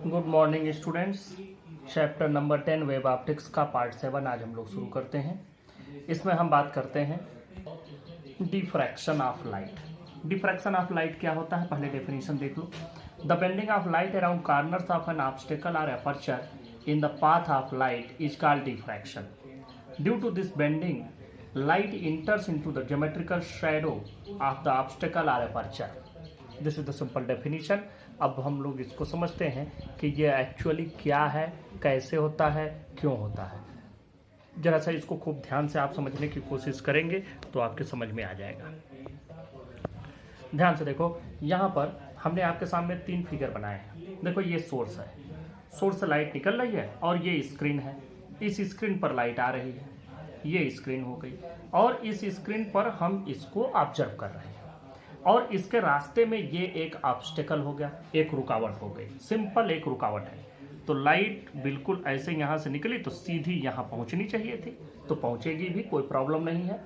Good morning students. Chapter number 10 web optics का part 7 आज हम लोग शुरू करते हैं। इसमें हम बात करते हैं diffraction of light. Diffraction of light क्या होता है, पहले डेफिनेशन देख लो। The bending of light around corners of an obstacle और aperture in the path of light is called diffraction. Due to this bending light enters into the geometrical shadow of the obstacle or aperture. This is the simple definition. अब हम लोग इसको समझते हैं कि ये actually क्या है, कैसे होता है, क्यों होता है। जरा सा इसको खूब ध्यान से आप समझने की कोशिश करेंगे तो आपके समझ में आ जाएगा। ध्यान से देखो, यहाँ पर हमने आपके सामने 3 फिगर बनाए हैं। देखो ये सोर्स है, सोर्स से लाइट निकल रही है और ये स्क्रीन है। इस स्क्रीन पर लाइट आ रही है, ये स्क्रीन हो गई और इस स्क्रीन पर हम इसको ऑब्जर्व कर रहे हैं और इसके रास्ते में ये एक ऑब्स्टेकल हो गया, एक रुकावट हो गई। सिंपल एक रुकावट है। तो लाइट बिल्कुल ऐसे यहाँ से निकली तो सीधी यहाँ पहुँचनी चाहिए थी, तो पहुँचेगी भी, कोई प्रॉब्लम नहीं है।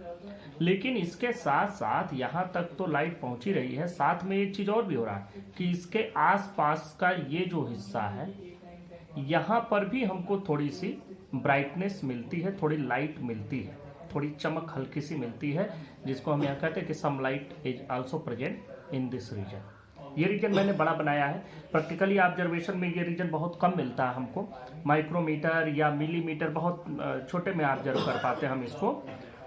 लेकिन इसके साथ साथ यहाँ तक तो लाइट पहुँच ही रही है, साथ में एक चीज़ और भी हो रहा है कि इसके आसपास का ये जो हिस्सा है यहाँ पर भी हमको थोड़ी सी ब्राइटनेस मिलती है, थोड़ी लाइट मिलती है, थोड़ी चमक हल्की सी मिलती है, जिसको हम यहाँ कहते हैं कि some light is also present in this region. ये रीजन मैंने बड़ा बनाया है। प्रैक्टिकली ऑब्जर्वेशन में ये रीजन बहुत कम मिलता है हमको, माइक्रोमीटर या मिलीमीटर बहुत छोटे में ऑब्जर्व कर पाते हैं हम इसको।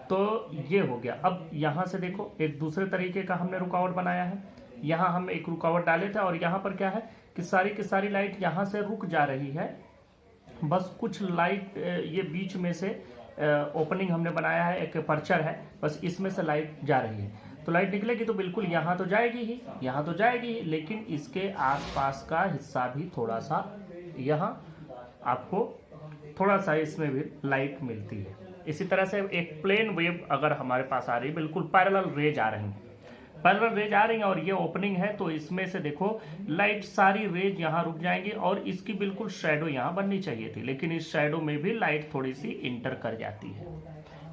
तो ये हो गया। अब यहाँ से देखो, एक दूसरे तरीके का हमने रुकावट बनाया है। यहाँ हम एक रुकावट डाले थे और यहाँ पर क्या है कि सारी की सारी लाइट यहाँ से रुक जा रही है। बस कुछ लाइट ये बीच में से ओपनिंग हमने बनाया है, एक अपर्चर है, बस इसमें से लाइट जा रही है। तो लाइट निकलेगी तो बिल्कुल यहाँ तो जाएगी ही, यहाँ तो जाएगी ही, लेकिन इसके आसपास का हिस्सा भी थोड़ा सा, यहाँ आपको थोड़ा सा इसमें भी लाइट मिलती है। इसी तरह से एक प्लेन वेव अगर हमारे पास आ रही है, बिल्कुल पैरेलल रेज आ रही है, पैरेलल रेज आ रही है और ये ओपनिंग है, तो इसमें से देखो लाइट सारी रेज यहाँ रुक जाएंगी और इसकी बिल्कुल शैडो यहाँ बननी चाहिए थी, लेकिन इस शैडो में भी लाइट थोड़ी सी इंटर कर जाती है।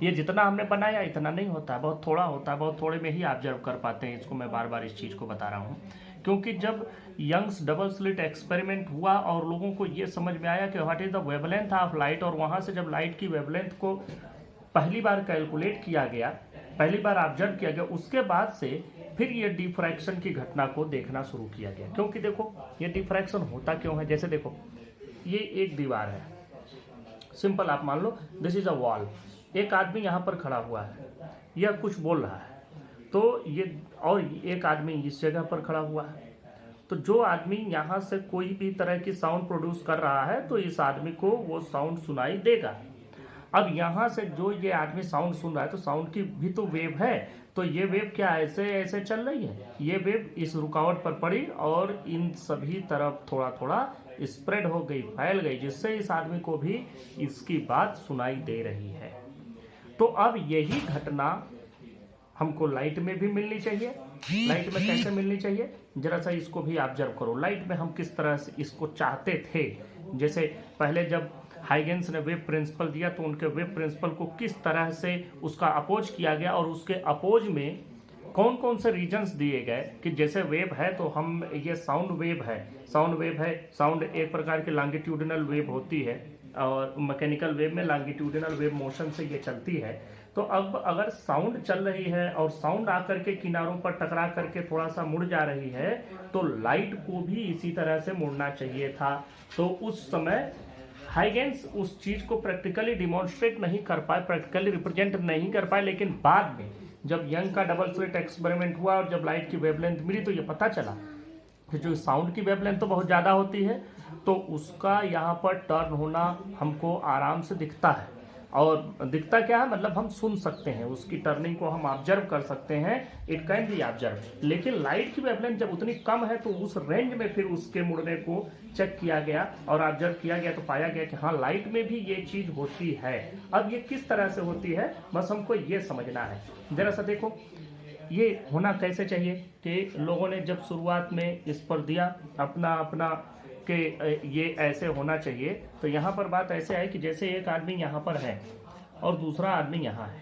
ये जितना हमने बनाया इतना नहीं होता, बहुत थोड़ा होता है, बहुत थोड़े में ही ऑब्जर्व कर पाते हैं इसको। मैं बार बार इस चीज़ को बता रहा हूँ क्योंकि जब यंग्स डबल स्लिट एक्सपेरिमेंट हुआ और लोगों को ये समझ में आया कि what is the wavelength of light, और वहाँ से जब लाइट की वेवलेंथ को पहली बार कैलकुलेट किया गया, पहली बार ऑब्जर्व किया गया, उसके बाद से फिर ये डिफ्रैक्शन की घटना को देखना शुरू किया गया। क्योंकि देखो ये डिफ्रैक्शन होता क्यों है। जैसे देखो ये एक दीवार है, सिंपल आप मान लो दिस इज अ वॉल। एक आदमी यहाँ पर खड़ा हुआ है, यह कुछ बोल रहा है, तो ये, और एक आदमी इस जगह पर खड़ा हुआ है। तो जो आदमी यहाँ से कोई भी तरह की साउंड प्रोड्यूस कर रहा है तो इस आदमी को वो साउंड सुनाई देगा। अब यहाँ से जो ये आदमी साउंड सुन रहा है तो साउंड की भी तो वेव है, तो ये वेव क्या ऐसे ऐसे चल रही है, ये वेव इस रुकावट पर पड़ी और इन सभी तरफ थोड़ा थोड़ा स्प्रेड हो गई, फैल गई, जिससे इस आदमी को भी इसकी बात सुनाई दे रही है। तो अब यही घटना हमको लाइट में भी मिलनी चाहिए। लाइट में कैसे मिलनी चाहिए, जरा सा इसको भी ऑब्जर्व करो। लाइट में हम किस तरह से इसको चाहते थे। जैसे पहले जब हाइगेंस ने वेव प्रिंसिपल दिया तो उनके वेव प्रिंसिपल को किस तरह से उसका अपोज किया गया और उसके अपोज में कौन कौन से रीजन्स दिए गए कि जैसे वेव है तो हम ये साउंड वेव है, साउंड वेव है, साउंड एक प्रकार की लॉन्गिट्यूडिनल वेव होती है और मैकेनिकल वेव में लॉन्गिट्यूडिनल वेव मोशन से ये चलती है। तो अब अगर साउंड चल रही है और साउंड आकर के किनारों पर टकरा करके थोड़ा सा मुड़ जा रही है तो लाइट को भी इसी तरह से मुड़ना चाहिए था। तो उस समय हाइगेंस उस चीज को प्रैक्टिकली डिमॉन्स्ट्रेट नहीं कर पाए, प्रैक्टिकली रिप्रेजेंट नहीं कर पाए, लेकिन बाद में जब यंग का डबल स्लिट एक्सपेरिमेंट हुआ और जब लाइट की वेवलेंथ मिली तो ये पता चला कि जो साउंड की वेवलेंथ तो बहुत ज़्यादा होती है, तो उसका यहाँ पर टर्न होना हमको आराम से दिखता है। और दिखता क्या है, मतलब हम सुन सकते हैं, उसकी टर्निंग को हम ऑब्जर्व कर सकते हैं, इट कैन बी ऑब्जर्व। लेकिन लाइट की वेवलेंथ जब उतनी कम है तो उस रेंज में फिर उसके मुड़ने को चेक किया गया और ऑब्जर्व किया गया तो पाया गया कि हाँ लाइट में भी ये चीज होती है। अब ये किस तरह से होती है बस हमको ये समझना है। जरा सा देखो ये होना कैसे चाहिए कि लोगों ने जब शुरुआत में इस पर दिया अपना अपना कि ये ऐसे होना चाहिए, तो यहाँ पर बात ऐसे है कि जैसे एक आदमी यहाँ पर है और दूसरा आदमी यहाँ है,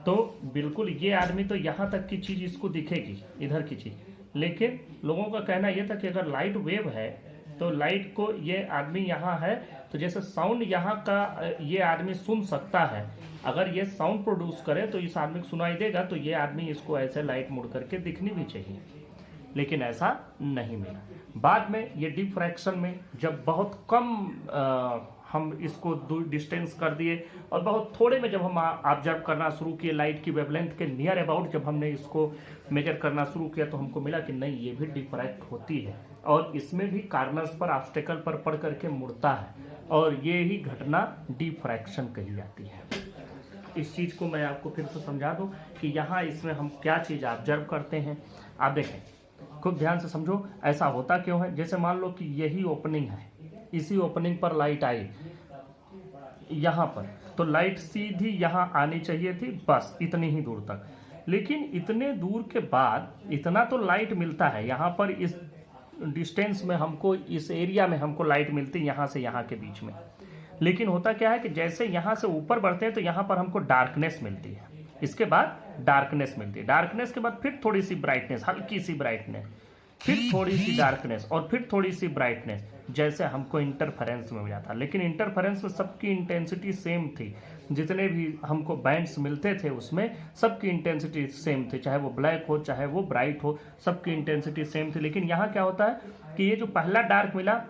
तो बिल्कुल ये आदमी तो यहाँ तक की चीज़ इसको दिखेगी, इधर की चीज़, लेकिन लोगों का कहना यह था कि अगर लाइट वेव है तो लाइट को ये आदमी यहाँ है, तो जैसे साउंड यहाँ का ये आदमी सुन सकता है, अगर ये साउंड प्रोड्यूस करे तो इस आदमी को सुनाई देगा, तो ये आदमी इसको ऐसे लाइट मुड़ करके दिखनी भी चाहिए, लेकिन ऐसा नहीं मिला। बाद में ये डिफ्रैक्शन में जब बहुत कम हम इसको डिस्टेंस कर दिए और बहुत थोड़े में जब हम ऑब्जर्व करना शुरू किए, लाइट की वेवलेंथ के नियर अबाउट जब हमने इसको मेजर करना शुरू किया, तो हमको मिला कि नहीं, ये भी डिफ्रैक्ट होती है और इसमें भी कार्नर्स पर ऑब्स्टेकल पर पड़ करके मुड़ता है, और ये ही घटना डिफ्रैक्शन कही जाती है। इस चीज़ को मैं आपको फिर से समझा दूं कि यहाँ इसमें हम क्या चीज़ ऑब्जर्व करते हैं। आप देखें, खूब ध्यान से समझो, ऐसा होता क्यों है। जैसे मान लो कि यही ओपनिंग है, इसी ओपनिंग पर लाइट आई यहाँ पर, तो लाइट सीधी यहाँ आनी चाहिए थी, बस इतनी ही दूर तक। लेकिन इतने दूर के बाद इतना तो लाइट मिलता है यहाँ पर, इस डिस्टेंस में हमको, इस एरिया में हमको लाइट मिलती है यहाँ से यहाँ के बीच में। लेकिन होता क्या है कि जैसे यहाँ से ऊपर बढ़ते हैं तो यहाँ पर हमको डार्कनेस मिलती है, इसके बाद डार्कनेस मिलती है, डार्कनेस के बाद फिर थोड़ी सी ब्राइटनेस, हल्की सी ब्राइटनेस, फिर थोड़ी सी डार्कनेस और फिर थोड़ी सी ब्राइटनेस, जैसे हमको इंटरफेरेंस में मिला था। लेकिन इंटरफेरेंस में सबकी इंटेंसिटी सेम थी, जितने भी हमको बैंड्स मिलते थे उसमें सबकी इंटेंसिटी सेम थी, चाहे वो ब्लैक हो चाहे वो ब्राइट हो, सबकी इंटेंसिटी सेम थी। लेकिन यहाँ क्या होता है कि ये जो पहला डार्क मिला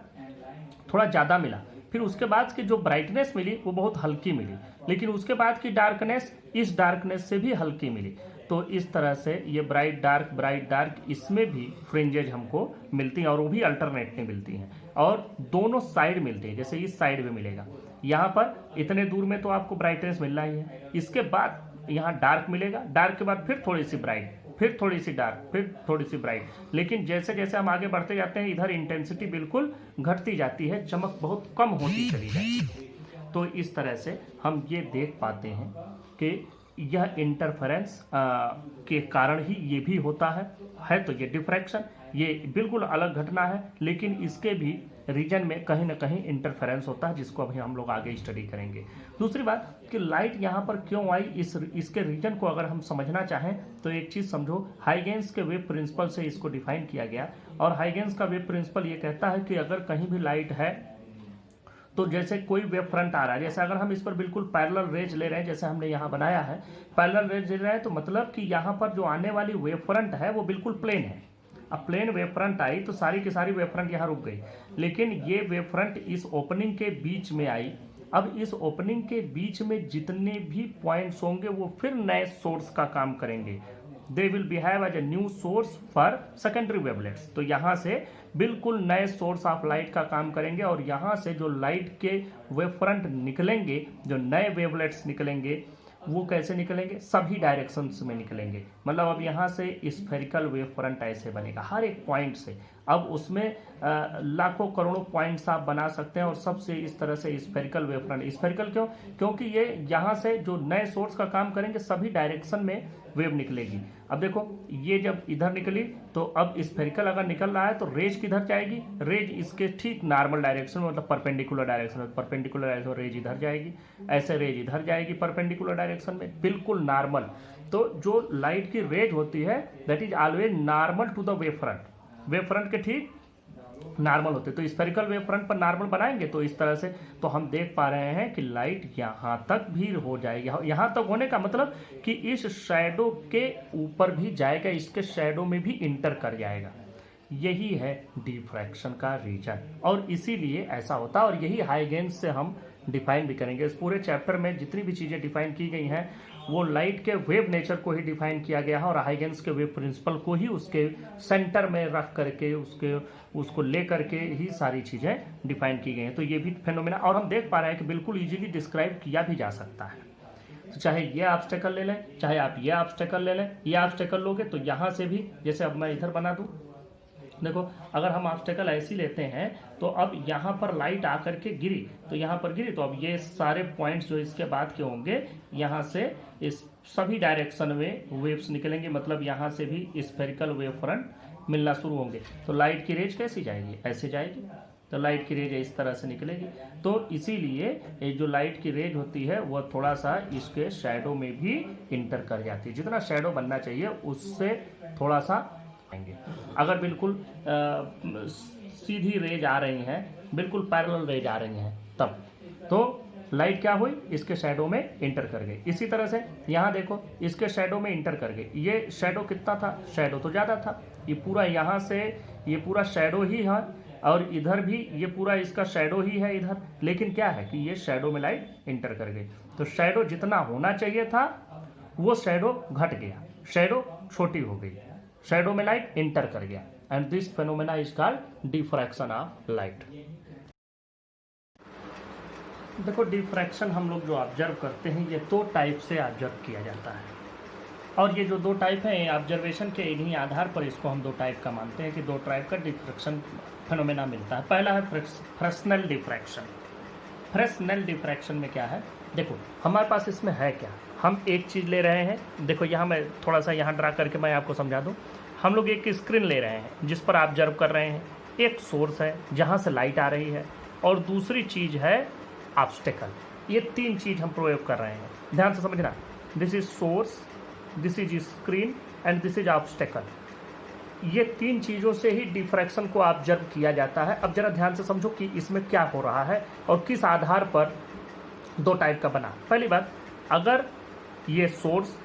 थोड़ा ज़्यादा मिला, फिर उसके बाद की जो ब्राइटनेस मिली वो बहुत हल्की मिली, लेकिन उसके बाद की डार्कनेस इस डार्कनेस से भी हल्की मिली। तो इस तरह से ये ब्राइट डार्क इसमें भी फ्रिंजेज हमको मिलती हैं, और वो भी अल्टरनेटली मिलती हैं, और दोनों साइड मिलती हैं। जैसे इस साइड में मिलेगा, यहाँ पर इतने दूर में तो आपको ब्राइटनेस मिलना ही है, इसके बाद यहाँ डार्क मिलेगा, डार्क के बाद फिर थोड़ी सी ब्राइट, फिर थोड़ी सी डार्क, फिर थोड़ी सी ब्राइट। लेकिन जैसे जैसे हम आगे बढ़ते जाते हैं इधर इंटेंसिटी बिल्कुल घटती जाती है, चमक बहुत कम होती चली जाती है। तो इस तरह से हम ये देख पाते हैं कि यह इंटरफेरेंस के कारण ही ये भी होता है तो ये डिफ्रैक्शन, ये बिल्कुल अलग घटना है, लेकिन इसके भी रीजन में कहीं ना कहीं इंटरफेरेंस होता है, जिसको अभी हम लोग आगे स्टडी करेंगे। दूसरी बात कि लाइट यहाँ पर क्यों आई, इसके रीजन को अगर हम समझना चाहें तो एक चीज़ समझो, हाइगेंस के वेव प्रिंसिपल से इसको डिफाइन किया गया। और हाइगेंस का वेव प्रिंसिपल ये कहता है कि अगर कहीं भी लाइट है तो जैसे कोई वेव फ्रंट आ रहा है, जैसे अगर हम इस पर बिल्कुल पैरेलल रेज ले रहे हैं, जैसे हमने यहाँ बनाया है पैरेलल रेज ले रहे हैं, तो मतलब कि यहाँ पर जो आने वाली वेव फ्रंट है वो बिल्कुल प्लेन है। अब प्लेन वेव फ्रंट आई तो सारी की सारी वेव फ्रंट यहाँ रुक गई, लेकिन ये वेव फ्रंट इस ओपनिंग के बीच में आई। अब इस ओपनिंग के बीच में जितने भी पॉइंट्स होंगे वो फिर नए सोर्स का काम करेंगे, they will behave as a new source for secondary wavelets. तो यहाँ से बिल्कुल नए सोर्स ऑफ लाइट का काम करेंगे, और यहाँ से जो लाइट के वेव फ्रंट निकलेंगे, जो नए वेवलेट्स निकलेंगे, वो कैसे निकलेंगे, सभी डायरेक्शंस में निकलेंगे। मतलब अब यहाँ से स्फेरिकल वेव फ्रंट ऐसे बनेगा हर एक पॉइंट से। अब उसमें लाखों करोड़ों पॉइंट्स आप बना सकते हैं, और सबसे इस तरह से स्फेरिकल वेव फ्रंट। स्फेरिकल क्यों? क्योंकि ये यहाँ से जो नए सोर्स का काम करेंगे सभी डायरेक्शन में वेव निकलेगी। अब देखो ये जब इधर निकली तो अब स्फेरिकल अगर निकल रहा है तो रेज किधर जाएगी, रेज इसके ठीक नॉर्मल डायरेक्शन में, मतलब परपेंडिकुलर डायरेक्शन में, परपेंडिकुलर डायरेक्शन रेज इधर जाएगी, ऐसे रेज इधर जाएगी परपेंडिकुलर डायरेक्शन में, बिल्कुल नॉर्मल। तो जो लाइट की रेज होती है that is always normal to the wave front, wave front के ठीक नॉर्मल होते। तो स्फेरिकल वेव फ्रंट पर नॉर्मल बनाएंगे तो इस तरह से तो हम देख पा रहे हैं कि लाइट यहाँ तक भी हो जाएगी। यहाँ तक होने का मतलब कि इस शैडो के ऊपर भी जाएगा, इसके शैडो में भी इंटर कर जाएगा। यही है डिफ्रैक्शन का रीजन, और इसीलिए ऐसा होता है, और यही हाइगेंस से हम डिफाइन भी करेंगे। इस पूरे चैप्टर में जितनी भी चीज़ें डिफाइन की गई हैं वो लाइट के वेव नेचर को ही डिफाइन किया गया है, और हाइगेंस के वेव प्रिंसिपल को ही उसके सेंटर में रख करके उसको ले करके ही सारी चीज़ें डिफाइन की गई हैं। तो ये भी फेनोमेना, और हम देख पा रहे हैं कि बिल्कुल इजीली डिस्क्राइब किया भी जा सकता है। तो चाहे ये ऑब्स्टेकल ले लें, चाहे आप ये ऑब्स्टेकल ले लें, ये ऑब्स्टेकल लोगे तो यहाँ से भी, जैसे अब मैं इधर बना दूँ, देखो अगर हम ऑब्स्टेकल ऐसी लेते हैं तो अब यहाँ पर लाइट आकर के गिरी, तो यहाँ पर गिरी, तो अब ये सारे पॉइंट्स जो इसके बाद के होंगे यहाँ से इस सभी डायरेक्शन में वेव्स निकलेंगे, मतलब यहाँ से भी स्फेरिकल वेव फ्रंट मिलना शुरू होंगे। तो लाइट की रेज कैसी जाएगी, ऐसे जाएगी, तो लाइट की रेज इस तरह से निकलेगी। तो इसीलिए ये जो लाइट की रेज होती है वह थोड़ा सा इसके शैडो में भी इंटर कर जाती है, जितना शैडो बनना चाहिए उससे थोड़ा सा। अगर बिल्कुल सीधी रेज आ रही हैं, बिल्कुल पैरेलल रेज आ रही हैं, तब तो लाइट क्या हुई, इसके शैडो में इंटर कर गई। इसी तरह से यहाँ देखो, इसके शैडो में इंटर कर गई। ये शैडो कितना था, शैडो तो ज़्यादा था, ये पूरा यहाँ से ये पूरा शैडो ही है, और इधर भी ये पूरा इसका शैडो ही है इधर, लेकिन क्या है कि ये शैडो में लाइट इंटर कर गई। तो शैडो जितना होना चाहिए था वो शैडो घट गया, शैडो छोटी हो गई, शैडो में लाइट इंटर कर गया, and this phenomena is called diffraction of light. देखो, डिफ्रैक्शन हम लोग जो ऑब्जर्व करते हैं ये दो टाइप से ऑब्जर्व किया जाता है, और ये जो दो टाइप है ऑब्जर्वेशन के इन्हीं आधार पर इसको हम दो टाइप का मानते हैं कि दो टाइप का डिफ्रैक्शन फेनोमेना मिलता है। पहला है फ्रेस्नेल डिफ्रैक्शन। फ्रेस्नेल डिफ्रैक्शन में क्या है, देखो हमारे पास इसमें है क्या, हम एक चीज़ ले रहे हैं, देखो यहाँ मैं थोड़ा सा यहाँ ड्रा करके मैं आपको समझा दूँ। हम लोग एक स्क्रीन ले रहे हैं जिस पर ऑब्जर्व कर रहे हैं, एक सोर्स है जहाँ से लाइट आ रही है, और दूसरी चीज़ है ऑब्स्टेकल। ये तीन चीज़ हम प्रयोग कर रहे हैं, ध्यान से समझना। This is source, this is screen and this is obstacle. ये तीन चीज़ों से ही डिफ्रैक्शन को ऑब्जर्व किया जाता है। अब जरा ध्यान से समझो कि इसमें क्या हो रहा है और किस आधार पर दो टाइप का बना। पहली बात, अगर ये सोर्स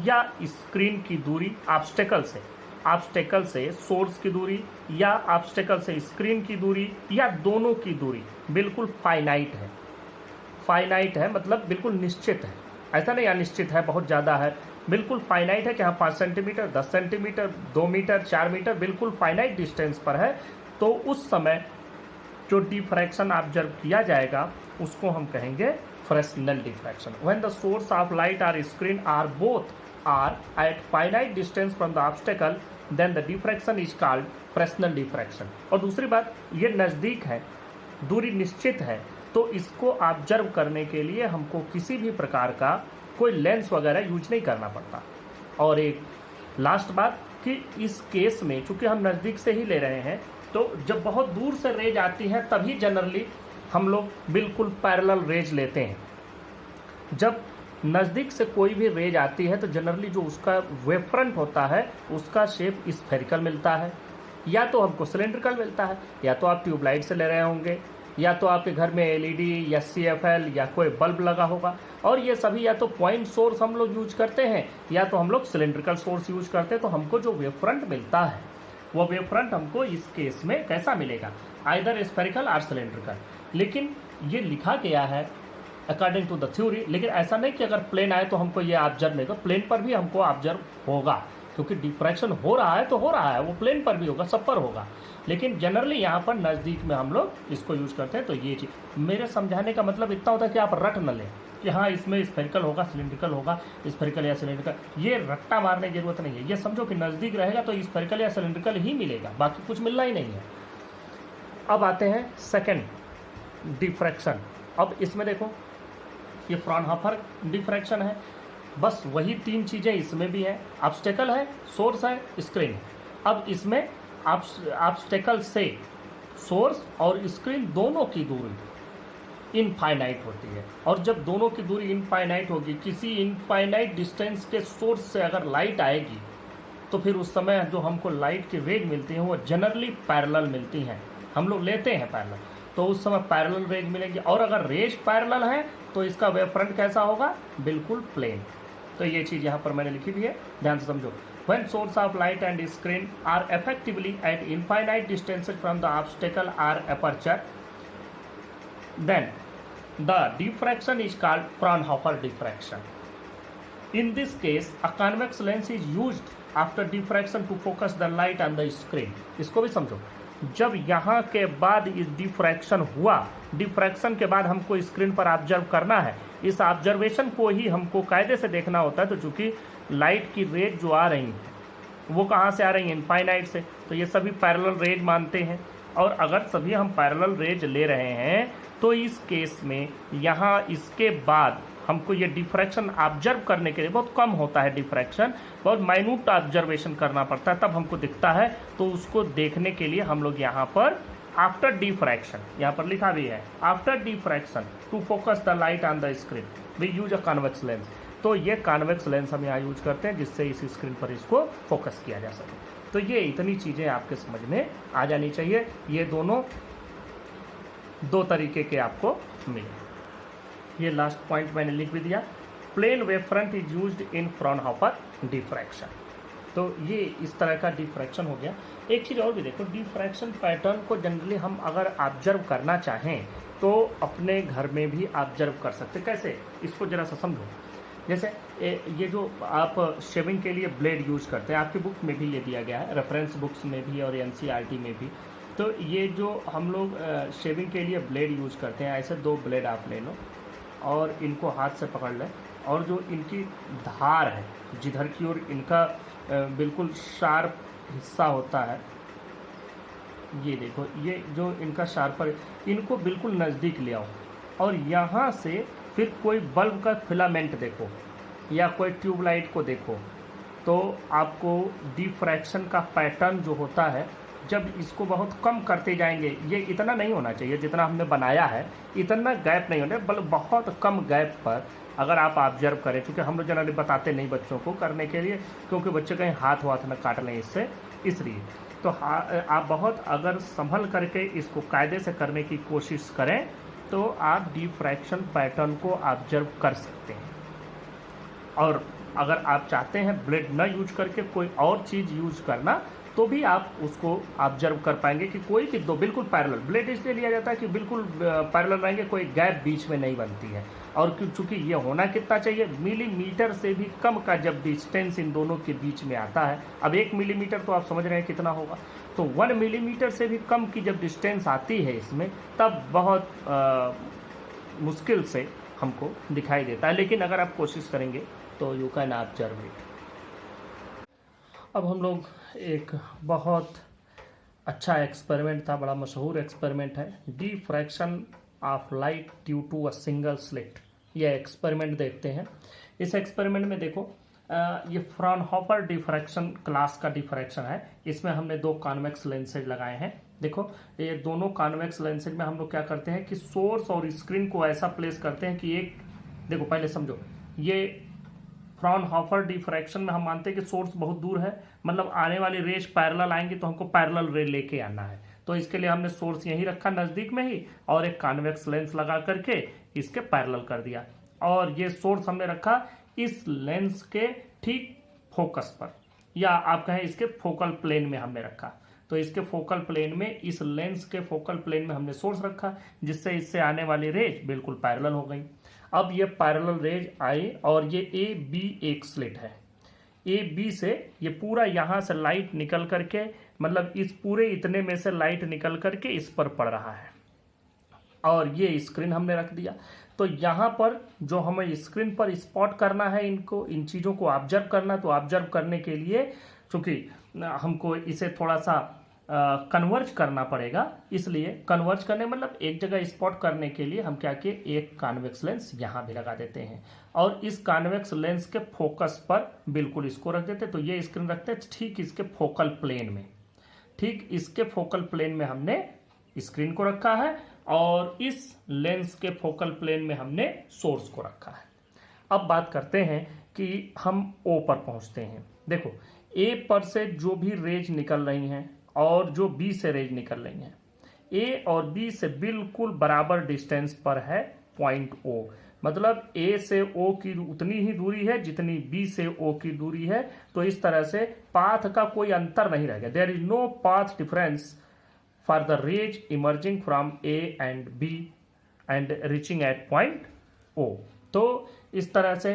या स्क्रीन की दूरी ऑब्स्टेकल से सोर्स की दूरी या ऑब्स्टेकल से स्क्रीन की दूरी या दोनों की दूरी बिल्कुल फाइनाइट है, मतलब बिल्कुल निश्चित है, ऐसा नहीं अनिश्चित है, बहुत ज़्यादा है, बिल्कुल फाइनाइट है कि हाँ 5 सेंटीमीटर, 10 सेंटीमीटर, 2 मीटर, 4 मीटर, बिल्कुल फाइनाइट डिस्टेंस पर है, तो उस समय जो डिफ्रैक्शन ऑब्जर्व किया जाएगा उसको हम कहेंगे Fresnel diffraction. When the source of light और screen are both are at finite distance from the obstacle, then the diffraction is called Fresnel diffraction. और दूसरी बात, ये नज़दीक है, दूरी निश्चित है, तो इसको ऑब्जर्व करने के लिए हमको किसी भी प्रकार का कोई लेंस वगैरह यूज नहीं करना पड़ता। और एक लास्ट बात कि इस केस में चूंकि हम नज़दीक से ही ले रहे हैं, तो जब बहुत दूर से रेज आती है तभी जनरली हम लोग बिल्कुल पैरेलल रेज लेते हैं। जब नज़दीक से कोई भी रेज आती है तो जनरली जो उसका वेव फ्रंट होता है उसका शेप स्फेरिकल मिलता है, या तो हमको सिलेंड्रिकल मिलता है, या तो आप ट्यूबलाइट से ले रहे होंगे, या तो आपके घर में एलईडी या सीएफएल या कोई बल्ब लगा होगा, और ये सभी या तो पॉइंट सोर्स हम लोग यूज करते हैं या तो हम लोग सिलेंड्रिकल सोर्स यूज करते हैं। तो हमको जो वेव फ्रंट मिलता है वो वेव फ्रंट हमको इस केस में कैसा मिलेगा, आइदर स्फेरिकल और सिलेंड्रिकल। लेकिन ये लिखा गया है अकॉर्डिंग टू द थ्योरी, लेकिन ऐसा नहीं कि अगर प्लेन आए तो हमको ये ऑब्जर्व नहीं होगा, प्लेन पर भी हमको ऑब्जर्व होगा, क्योंकि डिफ्रैक्शन हो रहा है तो हो रहा है, वो प्लेन पर भी होगा, सब पर होगा, लेकिन जनरली यहाँ पर नज़दीक में हम लोग इसको यूज करते हैं। तो ये चीज़ मेरे समझाने का मतलब इतना होता है कि आप रट न लें कि हाँ इसमें स्फेरिकल होगा, सिलेंड्रिकल होगा, स्फेरिकल या सिलेंड्रिकल, ये रट्टा मारने की जरूरत नहीं है। ये समझो कि नज़दीक रहेगा तो स्फेरिकल या सिलेंड्रिकल ही मिलेगा, बाकी कुछ मिलना ही नहीं है। अब आते हैं सेकेंड डिफ्रैक्शन। अब इसमें देखो ये फ्रॉनहोफर डिफ्रैक्शन है, बस वही तीन चीज़ें इसमें भी हैं, ऑब्स्टेकल है, सोर्स है, स्क्रीन है। अब इसमें ऑब्स्टेकल से सोर्स और स्क्रीन दोनों की दूरी इनफाइनाइट होती है, और जब दोनों की दूरी इनफाइनाइट होगी, किसी इनफाइनाइट डिस्टेंस के सोर्स से अगर लाइट आएगी तो फिर उस समय जो हमको लाइट की रेज मिलती हैं वो जनरली पैरेलल मिलती हैं, हम लोग लेते हैं पैरेलल, तो उस समय पैरेलल रेज मिलेगी। और अगर रेज पैरेलल है तो इसका वेव फ्रंट कैसा होगा, बिल्कुल प्लेन। तो ये चीज़ यहाँ पर मैंने लिखी भी है, ध्यान से समझो। When source of light and screen are effectively at infinite distances from the obstacle or aperture, then the diffraction is called Fraunhofer diffraction. In this case, a convex lens is used after diffraction to focus the light on the screen. इसको भी समझो, जब यहाँ के बाद इस diffraction हुआ, diffraction के बाद हमको स्क्रीन पर ऑब्जर्व करना है, इस ऑब्जर्वेशन को ही हमको कायदे से देखना होता है। तो चूंकि लाइट की रेज जो आ रही है वो कहाँ से आ रही है, इनफाइनाइट से, तो ये सभी पैरेलल रेज मानते हैं। और अगर सभी हम पैरेलल रेज ले रहे हैं तो इस केस में यहाँ इसके बाद हमको ये डिफ्रैक्शन ऑब्जर्व करने के लिए बहुत कम होता है, डिफ्रैक्शन बहुत माइन्यूट ऑब्जर्वेशन करना पड़ता है, तब हमको दिखता है। तो उसको देखने के लिए हम लोग यहाँ पर आफ्टर डिफ्रैक्शन, यहाँ पर लिखा भी है after diffraction to focus the light on the screen we use a convex lens. तो ये कॉन्वेक्स लेंस हम यहाँ यूज करते हैं जिससे इस स्क्रीन पर इसको फोकस किया जा सके। तो ये इतनी चीज़ें आपके समझ में आ जानी चाहिए। ये दोनों दो तरीके के आपको मिले। ये लास्ट पॉइंट मैंने लिख भी दिया। Plane wave front is used in Fraunhofer diffraction. तो ये इस तरह का डिफ्रैक्शन हो गया। एक चीज़ और भी देखो, डिफ्रैक्शन पैटर्न को जनरली हम अगर ऑब्जर्व करना चाहें तो अपने घर में भी ऑब्जर्व कर सकते। कैसे, इसको जरा सा समझो। जैसे ये जो आप शेविंग के लिए ब्लेड यूज करते हैं, आपकी बुक में भी ये दिया गया है, रेफरेंस बुक्स में भी और एनसीईआरटी में भी। तो ये जो हम लोग शेविंग के लिए ब्लेड यूज करते हैं, ऐसे 2 ब्लेड आप ले लो और इनको हाथ से पकड़ लें, और जो इनकी धार है जिधर की ओर इनका बिल्कुल शार्प हिस्सा होता है, ये देखो, ये जो इनका शार्पर, इनको बिल्कुल नज़दीक ले आओ और यहाँ से फिर कोई बल्ब का फिलामेंट देखो या कोई ट्यूबलाइट को देखो, तो आपको डिफ्रैक्शन का पैटर्न जो होता है, जब इसको बहुत कम करते जाएंगे, ये इतना नहीं होना चाहिए जितना हमने बनाया है, इतना गैप नहीं होना, बल्कि बहुत कम गैप पर अगर आप ऑब्जर्व करें, क्योंकि हम लोग जनरली बताते नहीं बच्चों को करने के लिए, क्योंकि बच्चे कहीं हाथ वाथ न काट लें इससे, इसलिए तो आप बहुत अगर संभल करके इसको कायदे से करने की कोशिश करें तो आप डिफ्रैक्शन पैटर्न को ऑब्जर्व कर सकते हैं। और अगर आप चाहते हैं ब्लेड न यूज करके कोई और चीज़ यूज करना, तो भी आप उसको ऑब्जर्व कर पाएंगे कि कोई भी दो बिल्कुल पैरेलल, ब्लेड इसलिए लिया जाता है कि बिल्कुल पैरेलल रहेंगे, कोई गैप बीच में नहीं बनती है। और चूंकि ये होना कितना चाहिए, मिलीमीटर से भी कम का जब डिस्टेंस इन दोनों के बीच में आता है, अब 1 मिलीमीटर तो आप समझ रहे हैं कितना होगा, तो 1 मिलीमीटर से भी कम की जब डिस्टेंस आती है इसमें, तब बहुत मुश्किल से हमको दिखाई देता है। लेकिन अगर आप कोशिश करेंगे तो यू कैन ऑब्जर्व इट। अब हम लोग एक बहुत अच्छा एक्सपेरिमेंट था, बड़ा मशहूर एक्सपेरिमेंट है, diffraction of light due to a single slit. यह एक्सपेरिमेंट देखते हैं। इस एक्सपेरिमेंट में देखो, ये फ्रॉनहोफर डिफ्रैक्शन क्लास का डिफ्रैक्शन है। इसमें हमने 2 कॉन्वेक्स लेंसेज लगाए हैं। देखो, ये दोनों कॉन्वेक्स लेंसेज में हम लोग क्या करते हैं कि सोर्स और स्क्रीन को ऐसा प्लेस करते हैं कि एक, देखो पहले समझो, ये फ्रॉनहोफर डिफ्रैक्शन में हम मानते हैं कि सोर्स बहुत दूर है, मतलब आने वाली रेज पैरेलल आएंगी तो हमको पैरेलल रे लेके आना है, तो इसके लिए हमने सोर्स यहीं रखा नज़दीक में ही, और एक कॉन्वेक्स लेंस लगा करके इसके पैरेलल कर दिया। और ये सोर्स हमने रखा इस लेंस के ठीक फोकस पर, या आप कहें इसके फोकल प्लेन में हमने रखा। तो इसके फोकल प्लेन में, इस लेंस के फोकल प्लेन में हमने सोर्स रखा, जिससे इससे आने वाली रेज बिल्कुल पैरेलल हो गई। अब ये पैरेलल रेज आई और ये ए बी एक स्लिट है। ए बी से ये पूरा यहाँ से लाइट निकल करके, मतलब इस पूरे इतने में से लाइट निकल करके इस पर पड़ रहा है, और ये स्क्रीन हमने रख दिया। तो यहाँ पर जो हमें स्क्रीन पर स्पॉट करना है, इनको, इन चीज़ों को ऑब्जर्व करना, तो ऑब्जर्व करने के लिए चूंकि हमको इसे थोड़ा सा कन्वर्ज करना पड़ेगा, इसलिए कन्वर्ज करने मतलब एक जगह स्पॉट करने के लिए हम क्या किए, एक कॉन्वेक्स लेंस यहाँ भी लगा देते हैं, और इस कॉन्वेक्स लेंस के फोकस पर बिल्कुल इसको रख देते। तो ये स्क्रीन रखते हैं ठीक इसके फोकल प्लेन में, ठीक इसके फोकल प्लेन में हमने स्क्रीन को रखा है, और इस लेंस के फोकल प्लेन में हमने सोर्स को रखा है। अब बात करते हैं कि हम ओ पर पहुंचते हैं। देखो, ए पर से जो भी रेज निकल रही हैं और जो बी से रेज निकल रही हैं, ए और बी से बिल्कुल बराबर डिस्टेंस पर है पॉइंट ओ, मतलब ए से ओ की उतनी ही दूरी है जितनी बी से ओ की दूरी है। तो इस तरह से पाथ का कोई अंतर नहीं रहेगा, there is no path difference for the rays emerging from A and B and reaching at point O. तो इस तरह से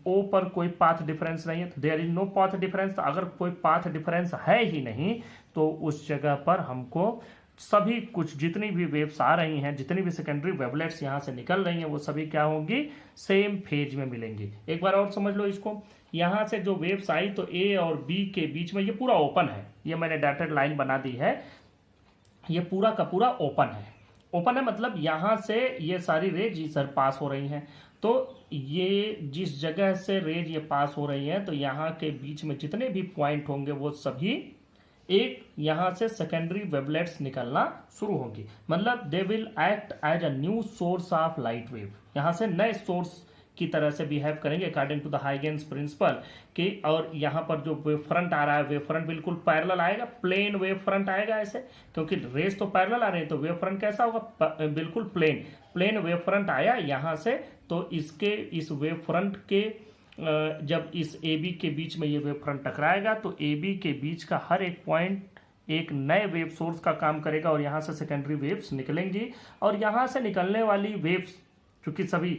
ओ पर कोई पाथ डिफरेंस नहीं है, तो there is no path difference. तो अगर कोई पाथ डिफरेंस है ही नहीं, तो उस जगह पर हमको सभी कुछ जितनी भी वेव्स आ रही हैं, जितनी भी सेकेंडरी वेवलेट्स यहाँ से निकल रही हैं, वो सभी क्या होंगी, सेम फेज में मिलेंगी। एक बार और समझ लो इसको, यहाँ से जो वेव्स आई तो ए और बी के बीच में ये पूरा ओपन है, ये मैंने डॉटेड लाइन बना दी है, ये पूरा का पूरा ओपन है। ओपन है मतलब यहाँ से ये सारी रेज इधर पास हो रही हैं, तो ये जिस जगह से रेज ये पास हो रही है, तो यहाँ के बीच में जितने भी पॉइंट होंगे वो सभी एक यहाँ से सेकेंडरी वेवलेट्स निकलना शुरू होंगी, मतलब they will act as a new source of light wave. यहाँ से नए सोर्स की तरह से बिहेव करेंगे according to the Huygens principle कि, और यहाँ पर जो वेव फ्रंट आ रहा है वेव फ्रंट बिल्कुल पैरेलल आएगा, प्लेन वेव फ्रंट आएगा ऐसे, क्योंकि रेस तो पैरेलल आ रही है तो वेव फ्रंट कैसा होगा, बिल्कुल प्लेन प्लेन वेव फ्रंट आया यहाँ से। तो इसके इस वेव फ्रंट के जब इस ए बी के बीच में ये वेव फ्रंट टकराएगा तो ए बी के बीच का हर एक पॉइंट एक नए वेव सोर्स का काम करेगा और यहाँ से सेकेंडरी वेव्स निकलेंगी, और यहाँ से निकलने वाली वेव्स चूंकि सभी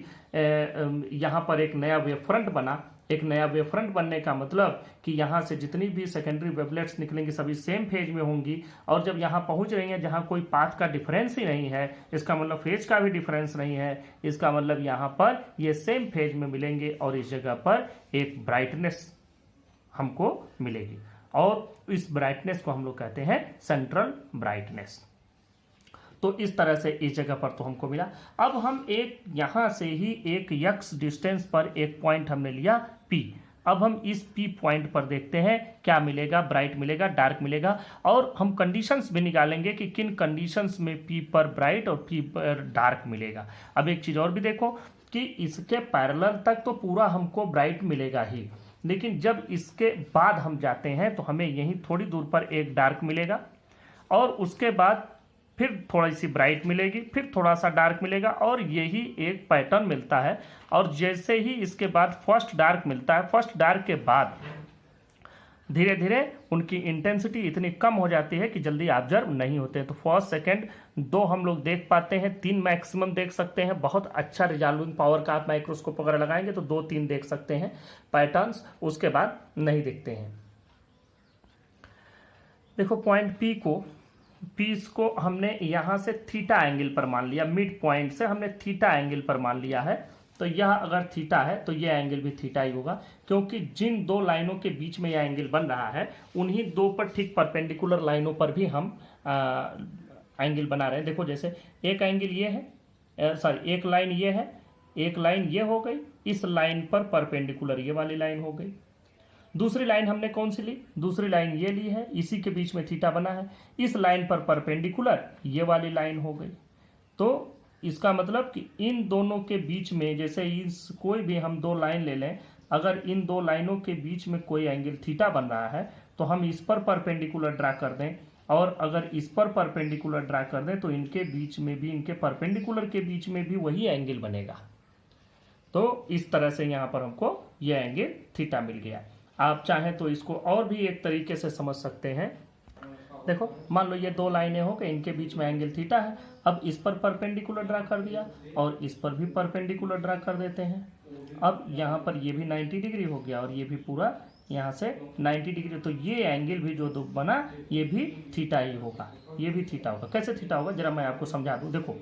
यहाँ पर एक नया वेव फ्रंट बना, एक नया वेव फ्रंट बनने का मतलब कि यहाँ से जितनी भी सेकेंडरी वेवलेट्स निकलेंगी सभी सेम फेज में होंगी, और जब यहाँ पहुँच रही हैं जहाँ कोई पाथ का डिफरेंस ही नहीं है, इसका मतलब फेज का भी डिफरेंस नहीं है, इसका मतलब यहाँ पर ये सेम फेज में मिलेंगे और इस जगह पर एक ब्राइटनेस हमको मिलेगी, और इस ब्राइटनेस को हम लोग कहते हैं सेंट्रल ब्राइटनेस। तो इस तरह से इस जगह पर तो हमको मिला। अब हम एक यहां से ही एक x डिस्टेंस पर एक पॉइंट हमने लिया P। अब हम इस P पॉइंट पर देखते हैं क्या मिलेगा, ब्राइट मिलेगा, डार्क मिलेगा, और हम कंडीशंस भी निकालेंगे कि किन कंडीशंस में P पर ब्राइट और P पर डार्क मिलेगा। अब एक चीज और भी देखो कि इसके पैरेलल तक तो पूरा हमको ब्राइट मिलेगा ही, लेकिन जब इसके बाद हम जाते हैं तो हमें यहीं थोड़ी दूर पर एक डार्क मिलेगा, और उसके बाद फिर थोड़ी सी ब्राइट मिलेगी, फिर थोड़ा सा डार्क मिलेगा, और यही एक पैटर्न मिलता है। और जैसे ही इसके बाद फर्स्ट डार्क मिलता है, फर्स्ट डार्क के बाद धीरे धीरे उनकी इंटेंसिटी इतनी कम हो जाती है कि जल्दी ऑब्जर्व नहीं होते। तो फर्स्ट सेकंड 2 हम लोग देख पाते हैं, 3 मैक्सिमम देख सकते हैं, बहुत अच्छा रिजॉल्विंग पावर का आप माइक्रोस्कोप वगैरह लगाएंगे तो 2-3 देख सकते हैं पैटर्न्स, उसके बाद नहीं दिखते हैं। देखो पॉइंट P को हमने यहाँ से थीटा एंगल पर मान लिया, मिड पॉइंट से हमने थीटा एंगल पर मान लिया है, तो यह अगर थीटा है तो यह एंगल भी थीटा ही होगा, क्योंकि जिन 2 लाइनों के बीच में यह एंगल बन रहा है उन्हीं 2 पर ठीक परपेंडिकुलर लाइनों पर भी हम एंगल बना रहे हैं। देखो जैसे एक एंगल ये है, सॉरी एक लाइन ये है, एक लाइन ये हो गई, इस लाइन पर परपेंडिकुलर ये वाली लाइन हो गई। दूसरी लाइन हमने कौन सी ली, दूसरी लाइन ये ली है, इसी के बीच में थीटा बना है, इस लाइन पर परपेंडिकुलर ये वाली लाइन हो गई। तो इसका मतलब कि इन दोनों के बीच में, जैसे इस कोई भी हम 2 लाइन ले लें, अगर इन 2 लाइनों के बीच में कोई एंगल थीटा बन रहा है तो हम इस पर परपेंडिकुलर ड्रा कर दें, और अगर इस पर परपेंडिकुलर ड्रा कर दें तो इनके बीच में भी, इनके परपेंडिकुलर के बीच में भी वही एंगल बनेगा। तो इस तरह से यहाँ पर हमको यह एंगल थीटा मिल गया। आप चाहें तो इसको और भी एक तरीके से समझ सकते हैं। देखो मान लो ये 2 लाइनें हो गई, इनके बीच में एंगल थीटा है, अब इस पर परपेंडिकुलर ड्रा कर दिया और इस पर भी परपेंडिकुलर ड्रा कर देते हैं। अब यहाँ पर ये भी 90 डिग्री हो गया और ये भी पूरा यहाँ से 90 डिग्री, तो ये एंगल भी जो बना ये भी थीटा ही होगा, ये भी थीटा होगा। कैसे थीटा होगा जरा मैं आपको समझा दूँ। देखो